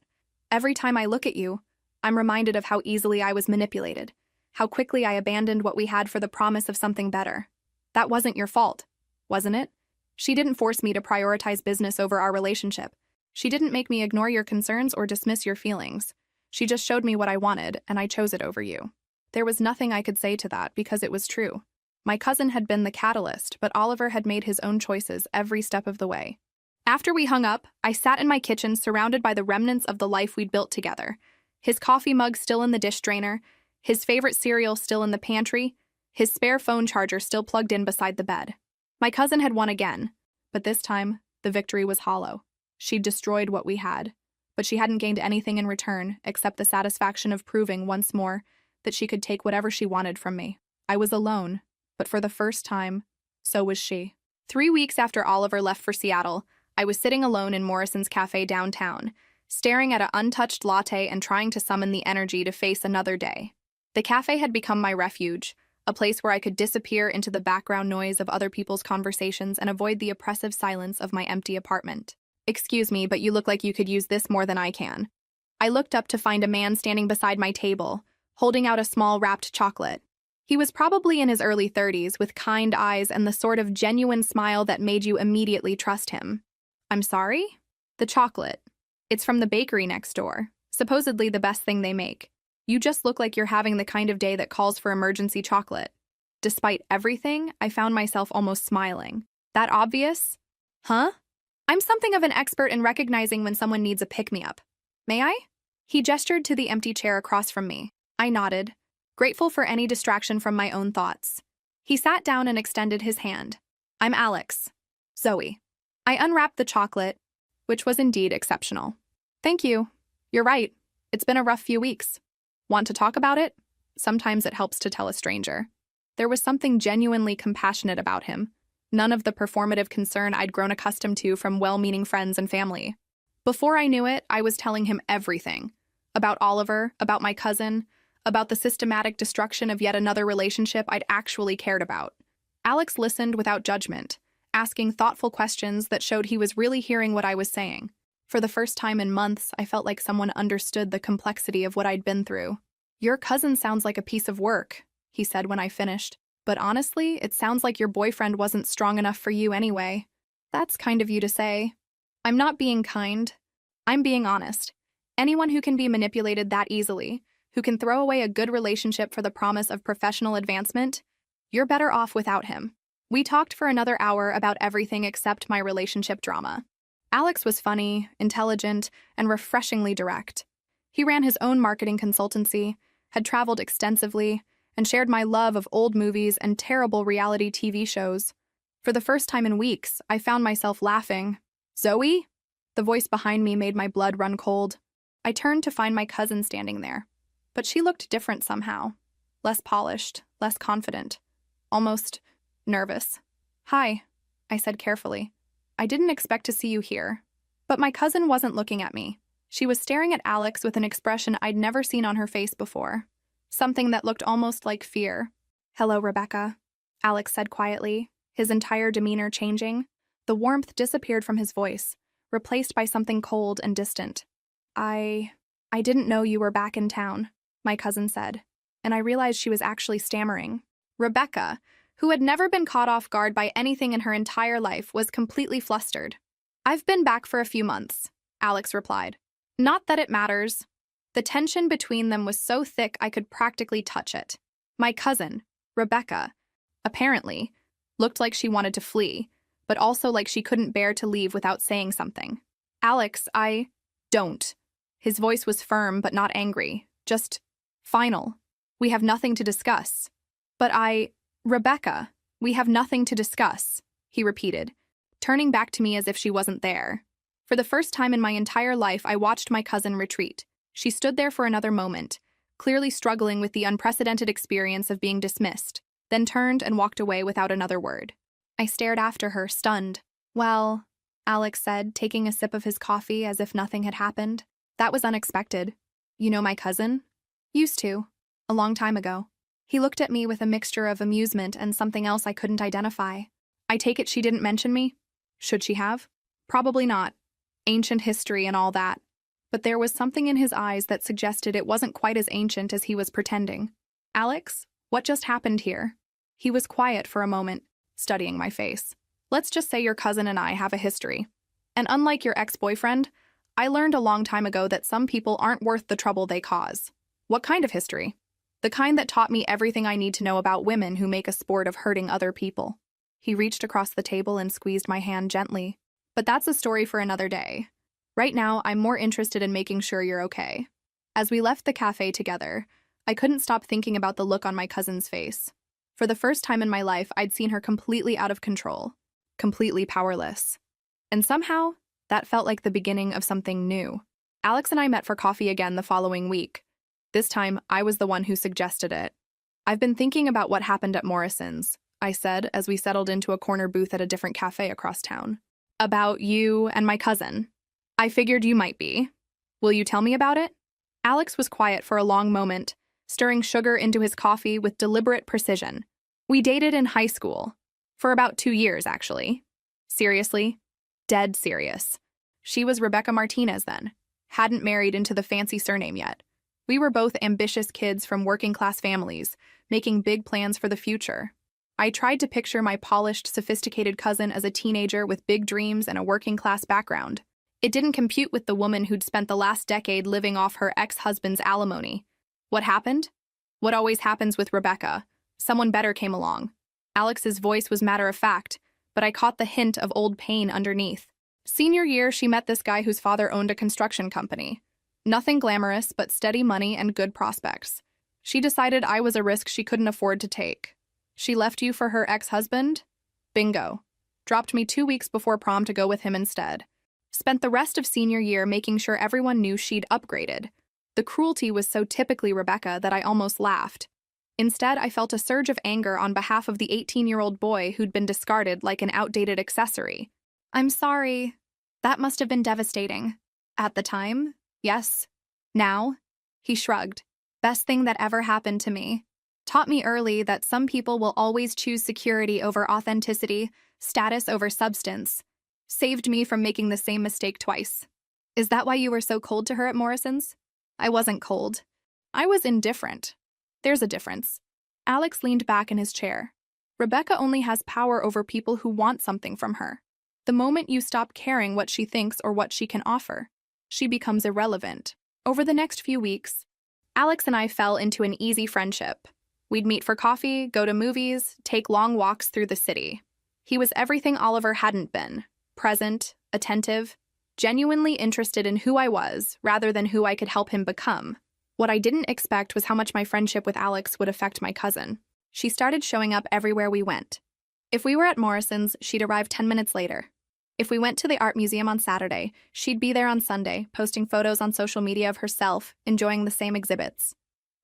Every time I look at you, I'm reminded of how easily I was manipulated, how quickly I abandoned what we had for the promise of something better. That wasn't your fault, wasn't it? She didn't force me to prioritize business over our relationship. She didn't make me ignore your concerns or dismiss your feelings. She just showed me what I wanted, and I chose it over you. There was nothing I could say to that because it was true. My cousin had been the catalyst, but Oliver had made his own choices every step of the way. After we hung up, I sat in my kitchen surrounded by the remnants of the life we'd built together. His coffee mug still in the dish drainer, his favorite cereal still in the pantry, his spare phone charger still plugged in beside the bed. My cousin had won again, but this time, the victory was hollow. She'd destroyed what we had, but she hadn't gained anything in return except the satisfaction of proving once more that she could take whatever she wanted from me. I was alone, but for the first time, so was she. 3 weeks after Oliver left for Seattle, I was sitting alone in Morrison's cafe downtown, staring at an untouched latte and trying to summon the energy to face another day. The cafe had become my refuge, a place where I could disappear into the background noise of other people's conversations and avoid the oppressive silence of my empty apartment. "Excuse me, but you look like you could use this more than I can." I looked up to find a man standing beside my table, holding out a small wrapped chocolate. He was probably in his early 30s, with kind eyes and the sort of genuine smile that made you immediately trust him. "I'm sorry?" "The chocolate. It's from the bakery next door. Supposedly the best thing they make. You just look like you're having the kind of day that calls for emergency chocolate." Despite everything, I found myself almost smiling. That obvious? Huh? I'm something of an expert in recognizing when someone needs a pick-me-up. "May I?" He gestured to the empty chair across from me. I nodded, grateful for any distraction from my own thoughts. He sat down and extended his hand. "I'm Alex." "Zoe." I unwrapped the chocolate, which was indeed exceptional. "Thank you. You're right. It's been a rough few weeks. Want to talk about it?" Sometimes it helps to tell a stranger. There was something genuinely compassionate about him. None of the performative concern I'd grown accustomed to from well-meaning friends and family. Before I knew it, I was telling him everything. About Oliver, about my cousin, about the systematic destruction of yet another relationship I'd actually cared about. Alex listened without judgment, asking thoughtful questions that showed he was really hearing what I was saying. For the first time in months, I felt like someone understood the complexity of what I'd been through. "Your cousin sounds like a piece of work," he said when I finished. "But honestly, it sounds like your boyfriend wasn't strong enough for you anyway." "That's kind of you to say." "I'm not being kind. I'm being honest. Anyone who can be manipulated that easily, who can throw away a good relationship for the promise of professional advancement, you're better off without him." We talked for another hour about everything except my relationship drama. Alex was funny, intelligent, and refreshingly direct. He ran his own marketing consultancy, had traveled extensively, and shared my love of old movies and terrible reality TV shows. For the first time in weeks, I found myself laughing. "Zoe?" The voice behind me made my blood run cold. I turned to find my cousin standing there, but she looked different somehow. Less polished, less confident, almost nervous. "Hi," I said carefully. "I didn't expect to see you here." But my cousin wasn't looking at me. She was staring at Alex with an expression I'd never seen on her face before. Something that looked almost like fear. "Hello, Rebecca," Alex said quietly, his entire demeanor changing. The warmth disappeared from his voice, replaced by something cold and distant. I didn't know you were back in town," my cousin said, and I realized she was actually stammering. Rebecca, who had never been caught off guard by anything in her entire life, was completely flustered. I've been back for a few months, Alex replied. Not that it matters. The tension between them was so thick I could practically touch it. My cousin, Rebecca, apparently, looked like she wanted to flee, but also like she couldn't bear to leave without saying something. Alex, I don't. His voice was firm but not angry, just final. We have nothing to discuss. But Rebecca, we have nothing to discuss, he repeated, turning back to me as if she wasn't there. For the first time in my entire life, I watched my cousin retreat. She stood there for another moment, clearly struggling with the unprecedented experience of being dismissed, then turned and walked away without another word. I stared after her, stunned. Well, Alex said, taking a sip of his coffee as if nothing had happened. That was unexpected. You know my cousin? Used to. A long time ago. He looked at me with a mixture of amusement and something else I couldn't identify. I take it she didn't mention me? Should she have? Probably not. Ancient history and all that. But there was something in his eyes that suggested it wasn't quite as ancient as he was pretending. Alex, what just happened here? He was quiet for a moment, studying my face. Let's just say your cousin and I have a history. And unlike your ex-boyfriend, I learned a long time ago that some people aren't worth the trouble they cause. What kind of history? The kind that taught me everything I need to know about women who make a sport of hurting other people. He reached across the table and squeezed my hand gently. But that's a story for another day. Right now, I'm more interested in making sure you're okay. As we left the cafe together, I couldn't stop thinking about the look on my cousin's face. For the first time in my life, I'd seen her completely out of control, completely powerless. And somehow, that felt like the beginning of something new. Alex and I met for coffee again the following week. This time, I was the one who suggested it. I've been thinking about what happened at Morrison's, I said as we settled into a corner booth at a different cafe across town. About you and my cousin. I figured you might be. Will you tell me about it? Alex was quiet for a long moment, stirring sugar into his coffee with deliberate precision. We dated in high school. For about 2 years, actually. Seriously? Dead serious. She was Rebecca Martinez then. Hadn't married into the fancy surname yet. We were both ambitious kids from working-class families, making big plans for the future. I tried to picture my polished, sophisticated cousin as a teenager with big dreams and a working-class background. It didn't compute with the woman who'd spent the last decade living off her ex-husband's alimony. What happened? What always happens with Rebecca. Someone better came along. Alex's voice was matter-of-fact, but I caught the hint of old pain underneath. Senior year, she met this guy whose father owned a construction company. Nothing glamorous, but steady money and good prospects. She decided I was a risk she couldn't afford to take. She left you for her ex-husband? Bingo. Dropped me 2 weeks before prom to go with him instead. Spent the rest of senior year making sure everyone knew she'd upgraded. The cruelty was so typically Rebecca that I almost laughed. Instead, I felt a surge of anger on behalf of the 18-year-old boy who'd been discarded like an outdated accessory. I'm sorry. That must have been devastating. At the time, yes. Now? He shrugged. Best thing that ever happened to me. Taught me early that some people will always choose security over authenticity, status over substance. Saved me from making the same mistake twice. Is that why you were so cold to her at Morrison's? I wasn't cold. I was indifferent. There's a difference. Alex leaned back in his chair. Rebecca only has power over people who want something from her. The moment you stop caring what she thinks or what she can offer, she becomes irrelevant. Over the next few weeks, Alex and I fell into an easy friendship. We'd meet for coffee, go to movies, take long walks through the city. He was everything Oliver hadn't been. Present, attentive, genuinely interested in who I was rather than who I could help him become. What I didn't expect was how much my friendship with Alex would affect my cousin. She started showing up everywhere we went. If we were at Morrison's, she'd arrive 10 minutes later. If we went to the art museum on Saturday, she'd be there on Sunday, posting photos on social media of herself, enjoying the same exhibits.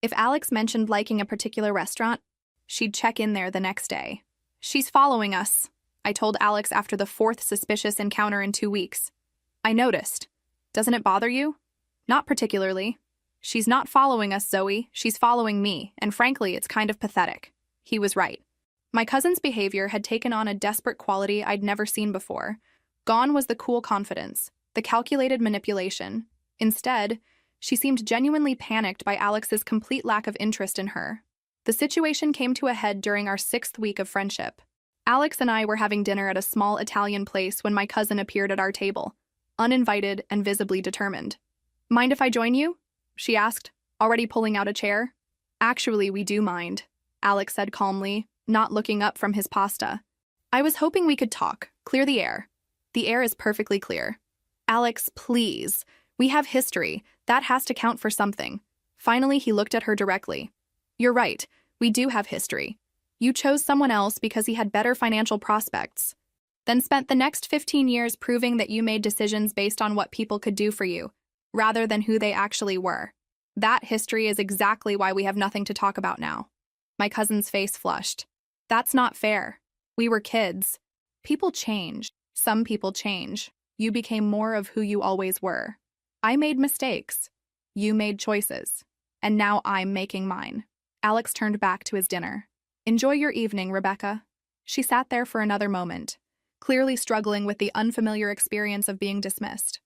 If Alex mentioned liking a particular restaurant, she'd check in there the next day. She's following us, I told Alex after the 4th suspicious encounter in 2 weeks. I noticed. Doesn't it bother you? Not particularly. She's not following us, Zoe. She's following me, and frankly, it's kind of pathetic. He was right. My cousin's behavior had taken on a desperate quality I'd never seen before. Gone was the cool confidence, the calculated manipulation. Instead, she seemed genuinely panicked by Alex's complete lack of interest in her. The situation came to a head during our 6th week of friendship. Alex and I were having dinner at a small Italian place when my cousin appeared at our table, uninvited and visibly determined. "Mind if I join you?" she asked, already pulling out a chair. "Actually, we do mind," Alex said calmly, not looking up from his pasta. "I was hoping we could talk, clear the air." "The air is perfectly clear." "Alex, please. We have history. That has to count for something." Finally, he looked at her directly. "You're right. We do have history. You chose someone else because he had better financial prospects, then spent the next 15 years proving that you made decisions based on what people could do for you, rather than who they actually were. That history is exactly why we have nothing to talk about now." My cousin's face flushed. "That's not fair. We were kids. People change. Some people change. You became more of who you always were. I made mistakes. You made choices. And now I'm making mine." Alex turned back to his dinner. "Enjoy your evening, Rebecca." She sat there for another moment, clearly struggling with the unfamiliar experience of being dismissed.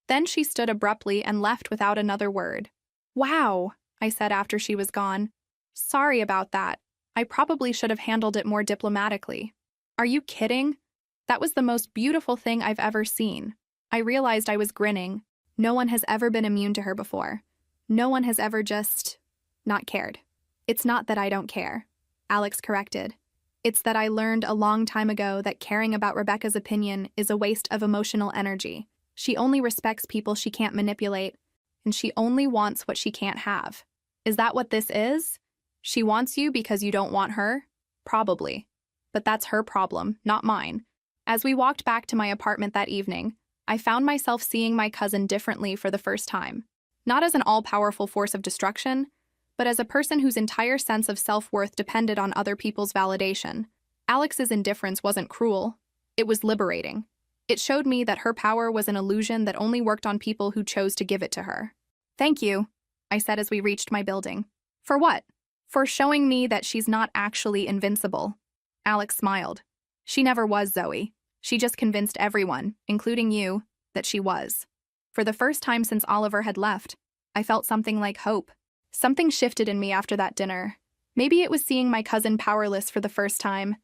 Then she stood abruptly and left without another word. "Wow," I said after she was gone. "Sorry about that. I probably should have handled it more diplomatically." "Are you kidding? That was the most beautiful thing I've ever seen." I realized I was grinning. No one has ever been immune to her before. No one has ever just not cared. "It's not that I don't care," Alex corrected. "It's that I learned a long time ago that caring about Rebecca's opinion is a waste of emotional energy. She only respects people she can't manipulate, and she only wants what she can't have." Is that what this is? She wants you because you don't want her? Probably. But that's her problem, not mine. As we walked back to my apartment that evening, I found myself seeing my cousin differently for the first time. Not as an all-powerful force of destruction, but as a person whose entire sense of self-worth depended on other people's validation. Alex's indifference wasn't cruel. It was liberating. It showed me that her power was an illusion that only worked on people who chose to give it to her. "Thank you," I said as we reached my building. "For what?" "For showing me that she's not actually invincible." Alex smiled. "She never was, Zoe. She just convinced everyone, including you, that she was." For the first time since Oliver had left, I felt something like hope. Something shifted in me after that dinner. Maybe it was seeing my cousin powerless for the first time,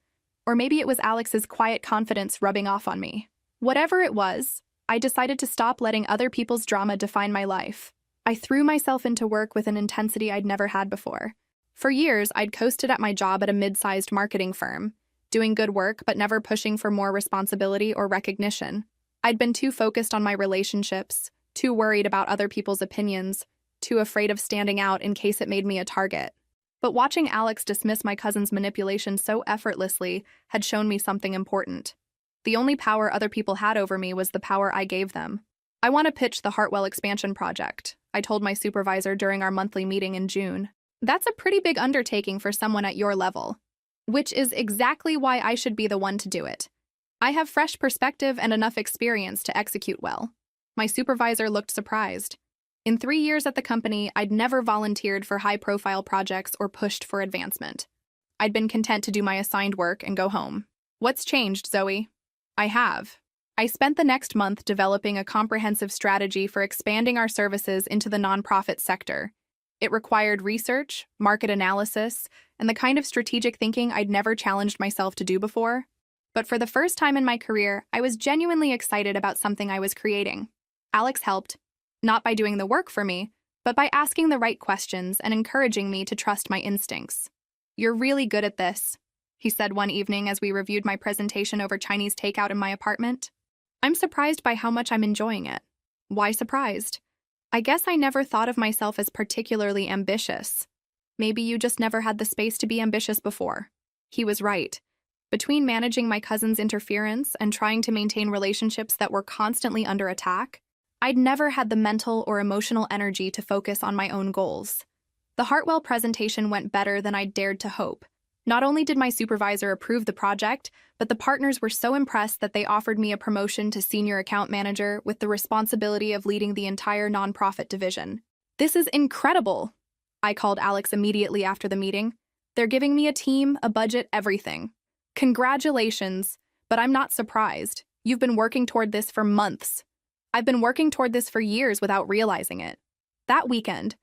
or maybe it was Alex's quiet confidence rubbing off on me. Whatever it was, I decided to stop letting other people's drama define my life. I threw myself into work with an intensity I'd never had before. For years, I'd coasted at my job at a mid-sized marketing firm, doing good work but never pushing for more responsibility or recognition. I'd been too focused on my relationships, too worried about other people's opinions, too afraid of standing out in case it made me a target. But watching Alex dismiss my cousin's manipulation so effortlessly had shown me something important. The only power other people had over me was the power I gave them. "I want to pitch the Hartwell expansion project," I told my supervisor during our monthly meeting in June. "That's a pretty big undertaking for someone at your level." "Which is exactly why I should be the one to do it. I have fresh perspective and enough experience to execute well." My supervisor looked surprised. In 3 years at the company, I'd never volunteered for high-profile projects or pushed for advancement. I'd been content to do my assigned work and go home. "What's changed, Zoe?" "I have. I spent the next month developing a comprehensive strategy for expanding our services into the nonprofit sector. It required research, market analysis, and the kind of strategic thinking I'd never challenged myself to do before. But for the first time in my career, I was genuinely excited about something I was creating. Alex helped, not by doing the work for me, but by asking the right questions and encouraging me to trust my instincts. "You're really good at this," he said one evening as we reviewed my presentation over Chinese takeout in my apartment. "I'm surprised by how much I'm enjoying it." "Why surprised?" "I guess I never thought of myself as particularly ambitious." "Maybe you just never had the space to be ambitious before." He was right. Between managing my cousin's interference and trying to maintain relationships that were constantly under attack, I'd never had the mental or emotional energy to focus on my own goals. The Hartwell presentation went better than I'd dared to hope. Not only did my supervisor approve the project, but the partners were so impressed that they offered me a promotion to senior account manager with the responsibility of leading the entire nonprofit division. "This is incredible," I called Alex immediately after the meeting. "They're giving me a team, a budget, everything." "Congratulations, but I'm not surprised. You've been working toward this for months." "I've been working toward this for years without realizing it." That weekend,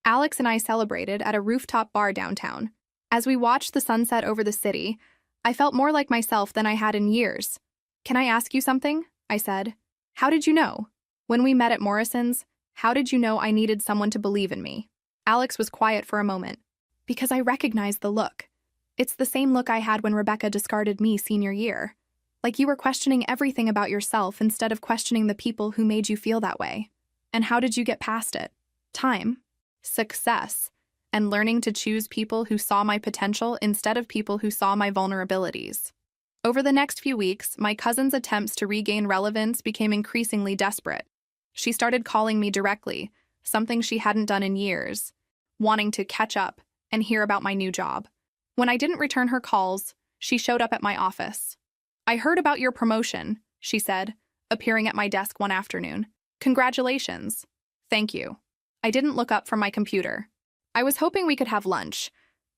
Alex and I celebrated at a rooftop bar downtown. As we watched the sunset over the city, I felt more like myself than I had in years. "Can I ask you something?" I said. "How did you know? When we met at Morrison's, how did you know I needed someone to believe in me?" Alex was quiet for a moment. "Because I recognized the look. It's the same look I had when Rebecca discarded me senior year. Like you were questioning everything about yourself instead of questioning the people who made you feel that way. And how did you get past it? Time, success, and learning to choose people who saw my potential instead of people who saw my vulnerabilities." Over the next few weeks, my cousin's attempts to regain relevance became increasingly desperate. She started calling me directly, something she hadn't done in years, wanting to catch up and hear about my new job. When I didn't return her calls, she showed up at my office. "I heard about your promotion," she said, appearing at my desk one afternoon. "Congratulations." "Thank you." I didn't look up from my computer. "I was hoping we could have lunch.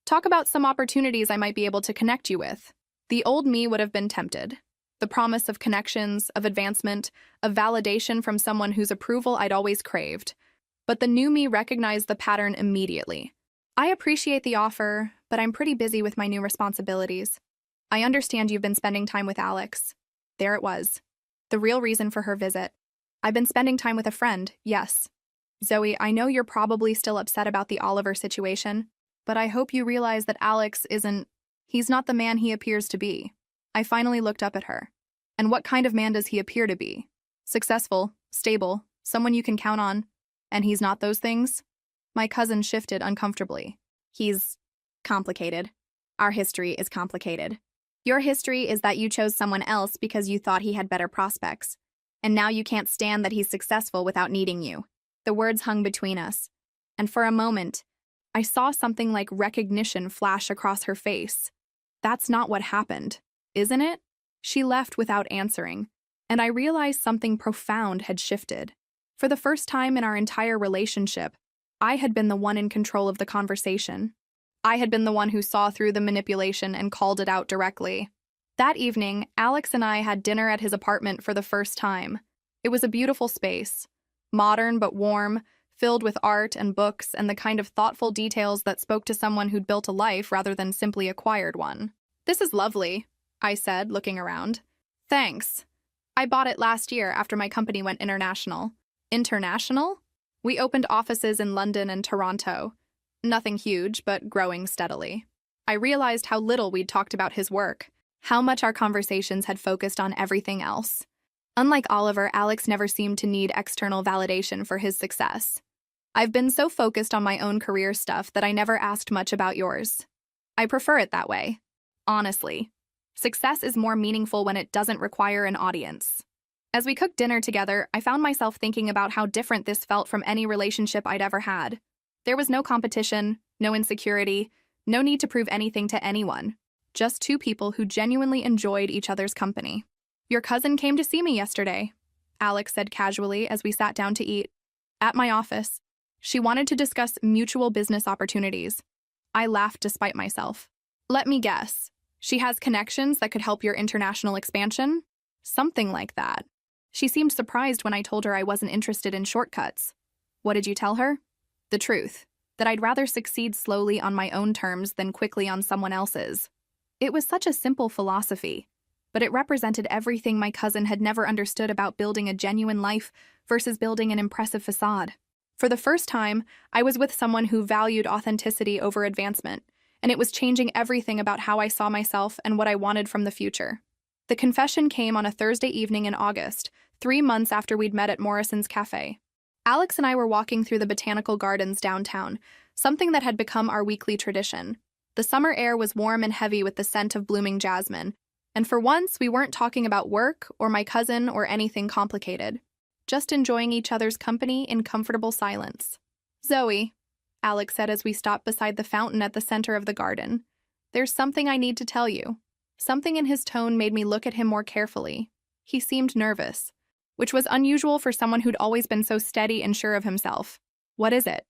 Talk about some opportunities I might be able to connect you with." The old me would have been tempted. The promise of connections, of advancement, of validation from someone whose approval I'd always craved. But the new me recognized the pattern immediately. "I appreciate the offer, but I'm pretty busy with my new responsibilities. I understand you've been spending time with Alex." There it was. The real reason for her visit. "I've been spending time with a friend, yes. Zoe, I know you're probably still upset about the Oliver situation, but I hope you realize that Alex he's not the man he appears to be." I finally looked up at her. "And what kind of man does he appear to be? Successful, stable, someone you can count on, and he's not those things?" My cousin shifted uncomfortably. "He's complicated. Our history is complicated. Your history is that you chose someone else because you thought he had better prospects, and now you can't stand that he's successful without needing you." The words hung between us, and for a moment, I saw something like recognition flash across her face. "That's not what happened, isn't it?" She left without answering, and I realized something profound had shifted. For the first time in our entire relationship, I had been the one in control of the conversation. I had been the one who saw through the manipulation and called it out directly. That evening, Alex and I had dinner at his apartment for the first time. It was a beautiful space, modern but warm, filled with art and books and the kind of thoughtful details that spoke to someone who'd built a life rather than simply acquired one. "This is lovely," I said, looking around. "Thanks. I bought it last year after my company went international." International? We opened offices in London and Toronto. Nothing huge, but growing steadily. I realized how little we'd talked about his work, how much our conversations had focused on everything else. Unlike Oliver, Alex never seemed to need external validation for his success. "I've been so focused on my own career stuff that I never asked much about yours. I prefer it that way. Honestly. Success is more meaningful when it doesn't require an audience." As we cooked dinner together, I found myself thinking about how different this felt from any relationship I'd ever had. There was no competition, no insecurity, no need to prove anything to anyone. Just two people who genuinely enjoyed each other's company. "Your cousin came to see me yesterday," Alex said casually as we sat down to eat. "At my office. She wanted to discuss mutual business opportunities." I laughed despite myself. "Let me guess. She has connections that could help your international expansion?" "Something like that." She seemed surprised when I told her I wasn't interested in shortcuts. "What did you tell her?" "The truth. That I'd rather succeed slowly on my own terms than quickly on someone else's." It was such a simple philosophy, but it represented everything my cousin had never understood about building a genuine life versus building an impressive facade. For the first time, I was with someone who valued authenticity over advancement, and it was changing everything about how I saw myself and what I wanted from the future. The confession came on a Thursday evening in August, 3 months after we'd met at Morrison's Cafe. Alex and I were walking through the botanical gardens downtown, something that had become our weekly tradition. The summer air was warm and heavy with the scent of blooming jasmine, and for once we weren't talking about work or my cousin or anything complicated, just enjoying each other's company in comfortable silence. "Zoe," Alex said as we stopped beside the fountain at the center of the garden, "there's something I need to tell you." Something in his tone made me look at him more carefully. He seemed nervous, which was unusual for someone who'd always been so steady and sure of himself. "What is it?"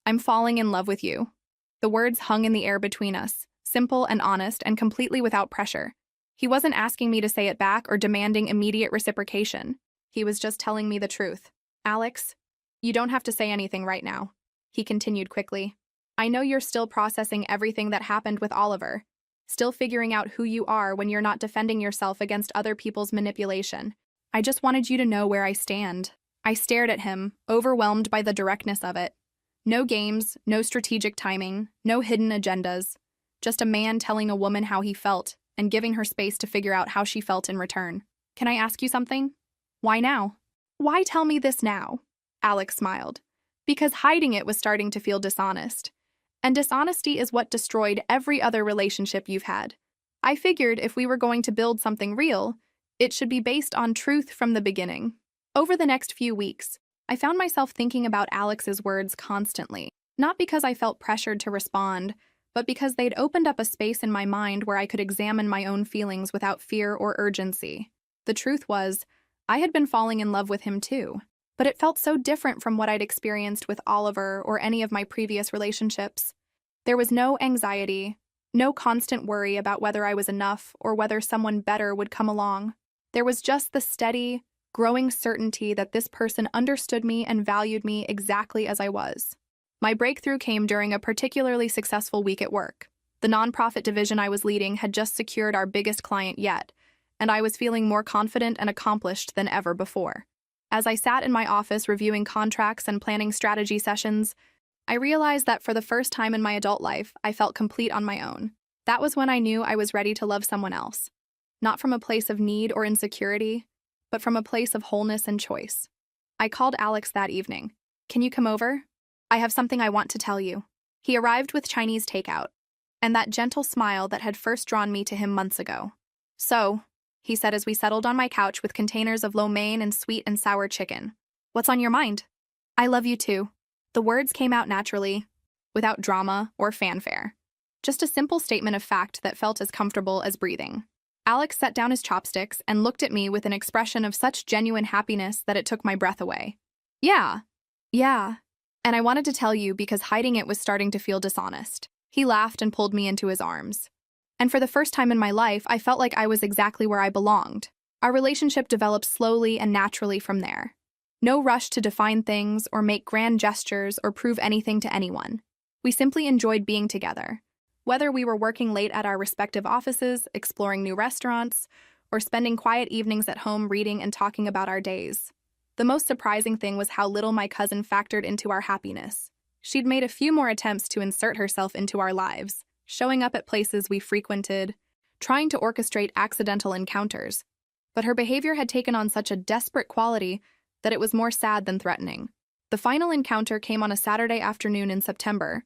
"I'm falling in love with you." The words hung in the air between us, simple and honest and completely without pressure. He wasn't asking me to say it back or demanding immediate reciprocation. He was just telling me the truth. "Alex, you don't have to say anything right now," he continued quickly. "I know you're still processing everything that happened with Oliver. still figuring out who you are when you're not defending yourself against other people's manipulation. I just wanted you to know where I stand. I stared at him, overwhelmed by the directness of it. No games, no strategic timing, no hidden agendas. Just a man telling a woman how he felt and giving her space to figure out how she felt in return. Can I ask you something? Why now? Why tell me this now? Alex smiled. Because hiding it was starting to feel dishonest. And dishonesty is what destroyed every other relationship you've had. I figured if we were going to build something real, it should be based on truth from the beginning. Over the next few weeks, I found myself thinking about Alex's words constantly, not because I felt pressured to respond, but because they'd opened up a space in my mind where I could examine my own feelings without fear or urgency. The truth was, I had been falling in love with him too, but it felt so different from what I'd experienced with Oliver or any of my previous relationships. There was no anxiety, no constant worry about whether I was enough or whether someone better would come along. There was just the steady, growing certainty that this person understood me and valued me exactly as I was. My breakthrough came during a particularly successful week at work. The nonprofit division I was leading had just secured our biggest client yet, and I was feeling more confident and accomplished than ever before. As I sat in my office reviewing contracts and planning strategy sessions, I realized that for the first time in my adult life, I felt complete on my own. That was when I knew I was ready to love someone else. Not from a place of need or insecurity, but from a place of wholeness and choice. I called Alex that evening. Can you come over? I have something I want to tell you. He arrived with Chinese takeout, and that gentle smile that had first drawn me to him months ago. So, he said as we settled on my couch with containers of lo mein and sweet and sour chicken. What's on your mind? I love you too. The words came out naturally, without drama or fanfare. Just a simple statement of fact that felt as comfortable as breathing. Alex set down his chopsticks and looked at me with an expression of such genuine happiness that it took my breath away. Yeah. And I wanted to tell you because hiding it was starting to feel dishonest. He laughed and pulled me into his arms. And for the first time in my life, I felt like I was exactly where I belonged. Our relationship developed slowly and naturally from there. No rush to define things or make grand gestures or prove anything to anyone. We simply enjoyed being together. Whether we were working late at our respective offices, exploring new restaurants, or spending quiet evenings at home reading and talking about our days. The most surprising thing was how little my cousin factored into our happiness. She'd made a few more attempts to insert herself into our lives, showing up at places we frequented, trying to orchestrate accidental encounters. But her behavior had taken on such a desperate quality that it was more sad than threatening. The final encounter came on a Saturday afternoon in September.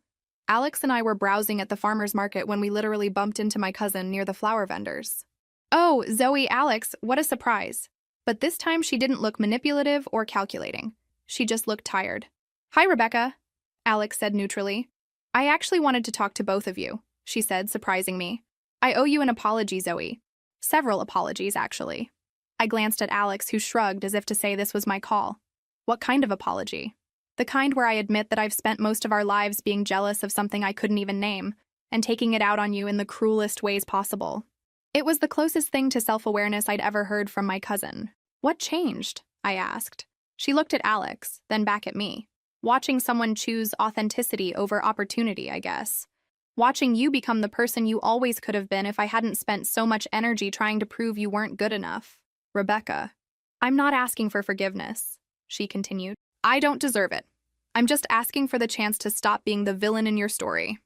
Alex and I were browsing at the farmer's market when we literally bumped into my cousin near the flower vendors. Oh, Zoe, Alex, what a surprise. But this time she didn't look manipulative or calculating. She just looked tired. Hi, Rebecca, Alex said neutrally. I actually wanted to talk to both of you, she said, surprising me. I owe you an apology, Zoe. Several apologies, actually. I glanced at Alex, who shrugged as if to say this was my call. What kind of apology? The kind where I admit that I've spent most of our lives being jealous of something I couldn't even name, and taking it out on you in the cruelest ways possible. It was the closest thing to self-awareness I'd ever heard from my cousin. What changed? I asked. She looked at Alex, then back at me. Watching someone choose authenticity over opportunity, I guess. Watching you become the person you always could have been if I hadn't spent so much energy trying to prove you weren't good enough. Rebecca. I'm not asking for forgiveness, she continued. I don't deserve it. I'm just asking for the chance to stop being the villain in your story.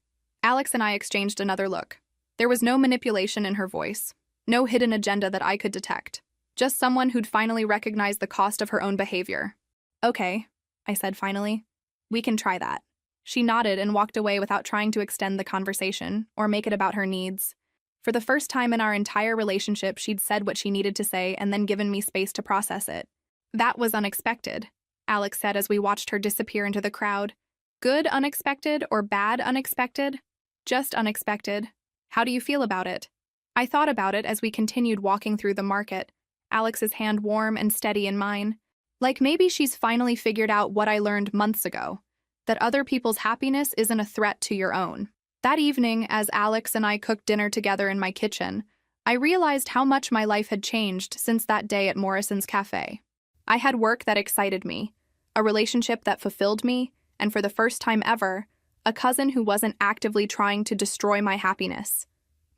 Alex and I exchanged another look. There was no manipulation in her voice, no hidden agenda that I could detect. Just someone who'd finally recognized the cost of her own behavior. Okay, I said finally. We can try that. She nodded and walked away without trying to extend the conversation or make it about her needs. For the first time in our entire relationship, she'd said what she needed to say and then given me space to process it. That was unexpected, Alex said as we watched her disappear into the crowd. Good unexpected or bad unexpected? Just unexpected. How do you feel about it? I thought about it as we continued walking through the market, Alex's hand warm and steady in mine. Like maybe she's finally figured out what I learned months ago, that other people's happiness isn't a threat to your own. That evening, as Alex and I cooked dinner together in my kitchen, I realized how much my life had changed since that day at Morrison's Cafe. I had work that excited me, a relationship that fulfilled me, and for the first time ever, a cousin who wasn't actively trying to destroy my happiness.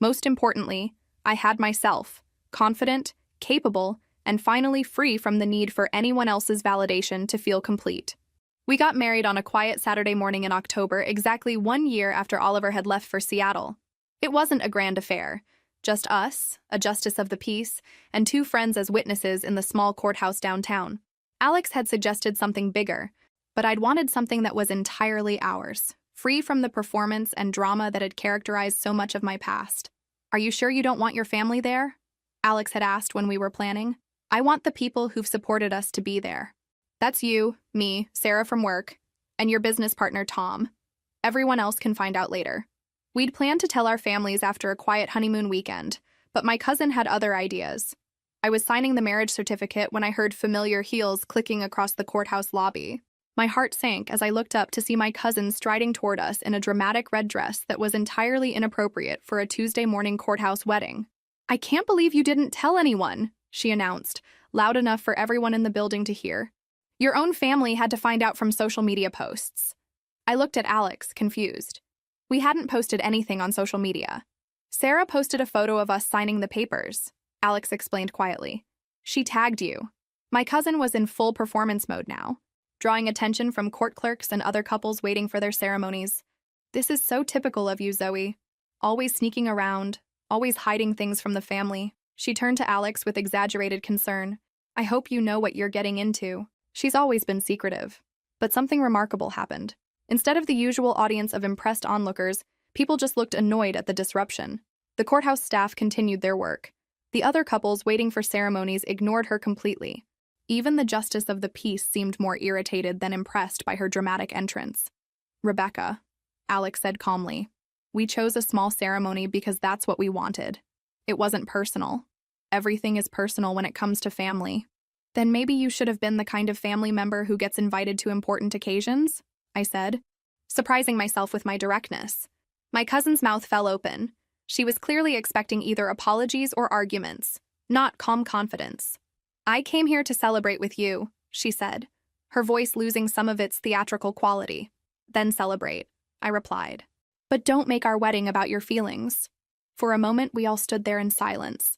Most importantly, I had myself, confident, capable, and finally free from the need for anyone else's validation to feel complete. We got married on a quiet Saturday morning in October, exactly 1 year after Oliver had left for Seattle. It wasn't a grand affair, just us, a justice of the peace, and 2 friends as witnesses in the small courthouse downtown. Alex had suggested something bigger, but I'd wanted something that was entirely ours, free from the performance and drama that had characterized so much of my past. "Are you sure you don't want your family there?" Alex had asked when we were planning. "I want the people who've supported us to be there. That's you, me, Sarah from work, and your business partner, Tom. Everyone else can find out later." We'd planned to tell our families after a quiet honeymoon weekend, but my cousin had other ideas. I was signing the marriage certificate when I heard familiar heels clicking across the courthouse lobby. My heart sank as I looked up to see my cousin striding toward us in a dramatic red dress that was entirely inappropriate for a Tuesday morning courthouse wedding. "I can't believe you didn't tell anyone," she announced, loud enough for everyone in the building to hear. "Your own family had to find out from social media posts." I looked at Alex, confused. We hadn't posted anything on social media. "Sarah posted a photo of us signing the papers," Alex explained quietly. "She tagged you." My cousin was in full performance mode now, drawing attention from court clerks and other couples waiting for their ceremonies. "This is so typical of you, Zoe. Always sneaking around, always hiding things from the family." She turned to Alex with exaggerated concern. "I hope you know what you're getting into." She's always been secretive. But something remarkable happened. Instead of the usual audience of impressed onlookers, people just looked annoyed at the disruption. The courthouse staff continued their work. The other couples waiting for ceremonies ignored her completely. Even the justice of the peace seemed more irritated than impressed by her dramatic entrance. "Rebecca," Alex said calmly, "we chose a small ceremony because that's what we wanted. It wasn't personal. Everything is personal when it comes to family." "Then maybe you should have been the kind of family member who gets invited to important occasions," I said, surprising myself with my directness. My cousin's mouth fell open. She was clearly expecting either apologies or arguments, not calm confidence. "I came here to celebrate with you," she said, her voice losing some of its theatrical quality. "Then celebrate," I replied. "But don't make our wedding about your feelings." For a moment, we all stood there in silence.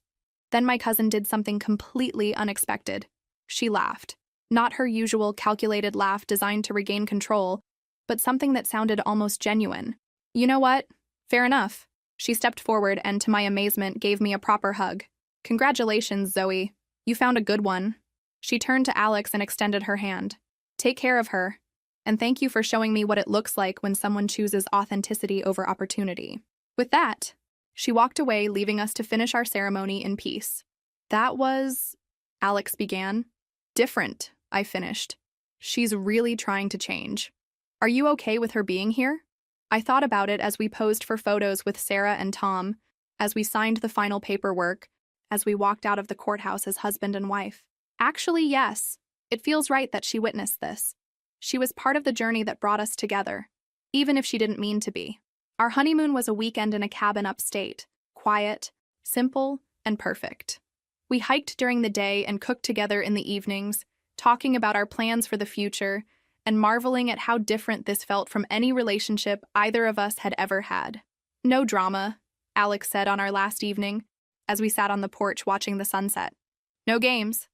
Then my cousin did something completely unexpected. She laughed. Not her usual calculated laugh designed to regain control, but something that sounded almost genuine. "You know what? Fair enough." She stepped forward and, to my amazement, gave me a proper hug. "Congratulations, Zoe. You found a good one." She turned to Alex and extended her hand. "Take care of her. And thank you for showing me what it looks like when someone chooses authenticity over opportunity." With that, she walked away, leaving us to finish our ceremony in peace. "That was," Alex began. "Different," I finished. "She's really trying to change. Are you okay with her being here?" I thought about it as we posed for photos with Sarah and Tom, as we signed the final paperwork, as we walked out of the courthouse as husband and wife. Actually, yes. It feels right that she witnessed this. She was part of the journey that brought us together, even if she didn't mean to be. Our honeymoon was a weekend in a cabin upstate, quiet, simple, and perfect. We hiked during the day and cooked together in the evenings, talking about our plans for the future and marveling at how different this felt from any relationship either of us had ever had. "No drama," Alex said on our last evening, as we sat on the porch watching the sunset. "No games.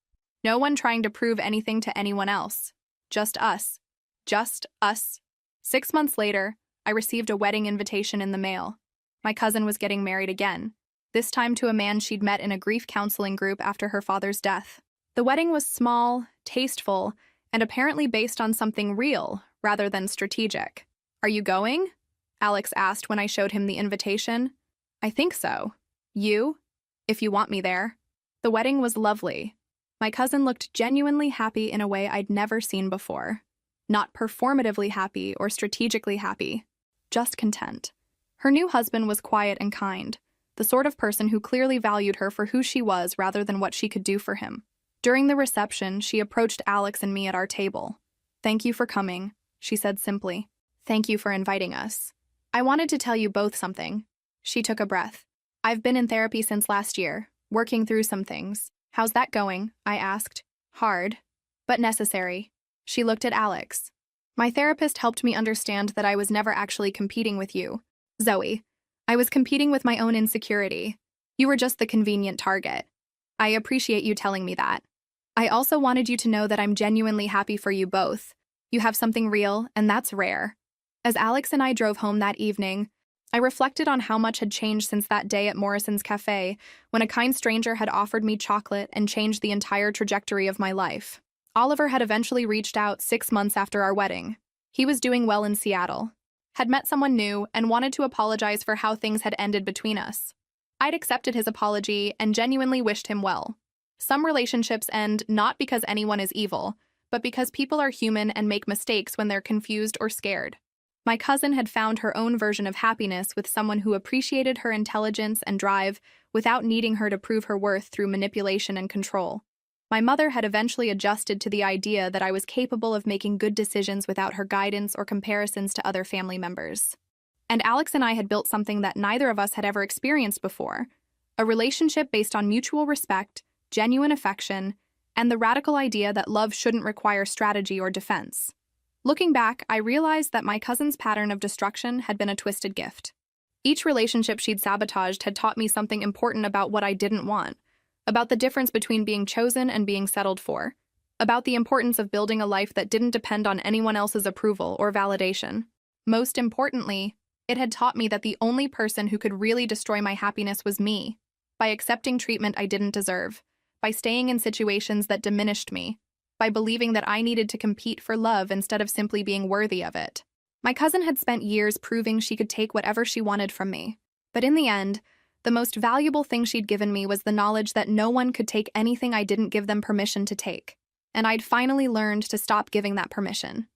No one trying to prove anything to anyone else. Just us. Just us." 6 months later, I received a wedding invitation in the mail. My cousin was getting married again, this time to a man she'd met in a grief counseling group after her father's death. The wedding was small, tasteful, and apparently based on something real rather than strategic. "Are you going?" Alex asked when I showed him the invitation. "I think so. You? If you want me there." The wedding was lovely. My cousin looked genuinely happy in a way I'd never seen before. Not performatively happy or strategically happy, just content. Her new husband was quiet and kind, the sort of person who clearly valued her for who she was rather than what she could do for him. During the reception, she approached Alex and me at our table. "Thank you for coming," she said simply. "Thank you for inviting us. I wanted to tell you both something." She took a breath. "I've been in therapy since last year, working through some things." "How's that going?" I asked. "Hard, but necessary." She looked at Alex. "My therapist helped me understand that I was never actually competing with you, Zoe. I was competing with my own insecurity. You were just the convenient target. I appreciate you telling me that. I also wanted you to know that I'm genuinely happy for you both. You have something real, and that's rare. As Alex and I drove home that evening, I reflected on how much had changed since that day at Morrison's Cafe, when a kind stranger had offered me chocolate and changed the entire trajectory of my life. Oliver had eventually reached out 6 months after our wedding. He was doing well in Seattle, had met someone new, and wanted to apologize for how things had ended between us. I'd accepted his apology and genuinely wished him well. Some relationships end not because anyone is evil, but because people are human and make mistakes when they're confused or scared. My cousin had found her own version of happiness with someone who appreciated her intelligence and drive without needing her to prove her worth through manipulation and control. My mother had eventually adjusted to the idea that I was capable of making good decisions without her guidance or comparisons to other family members. And Alex and I had built something that neither of us had ever experienced before, a relationship based on mutual respect, genuine affection, and the radical idea that love shouldn't require strategy or defense. Looking back, I realized that my cousin's pattern of destruction had been a twisted gift. Each relationship she'd sabotaged had taught me something important about what I didn't want, about the difference between being chosen and being settled for, about the importance of building a life that didn't depend on anyone else's approval or validation. Most importantly, it had taught me that the only person who could really destroy my happiness was me, by accepting treatment I didn't deserve, by staying in situations that diminished me, by believing that I needed to compete for love instead of simply being worthy of it. My cousin had spent years proving she could take whatever she wanted from me, but in the end, the most valuable thing she'd given me was the knowledge that no one could take anything I didn't give them permission to take, and I'd finally learned to stop giving that permission.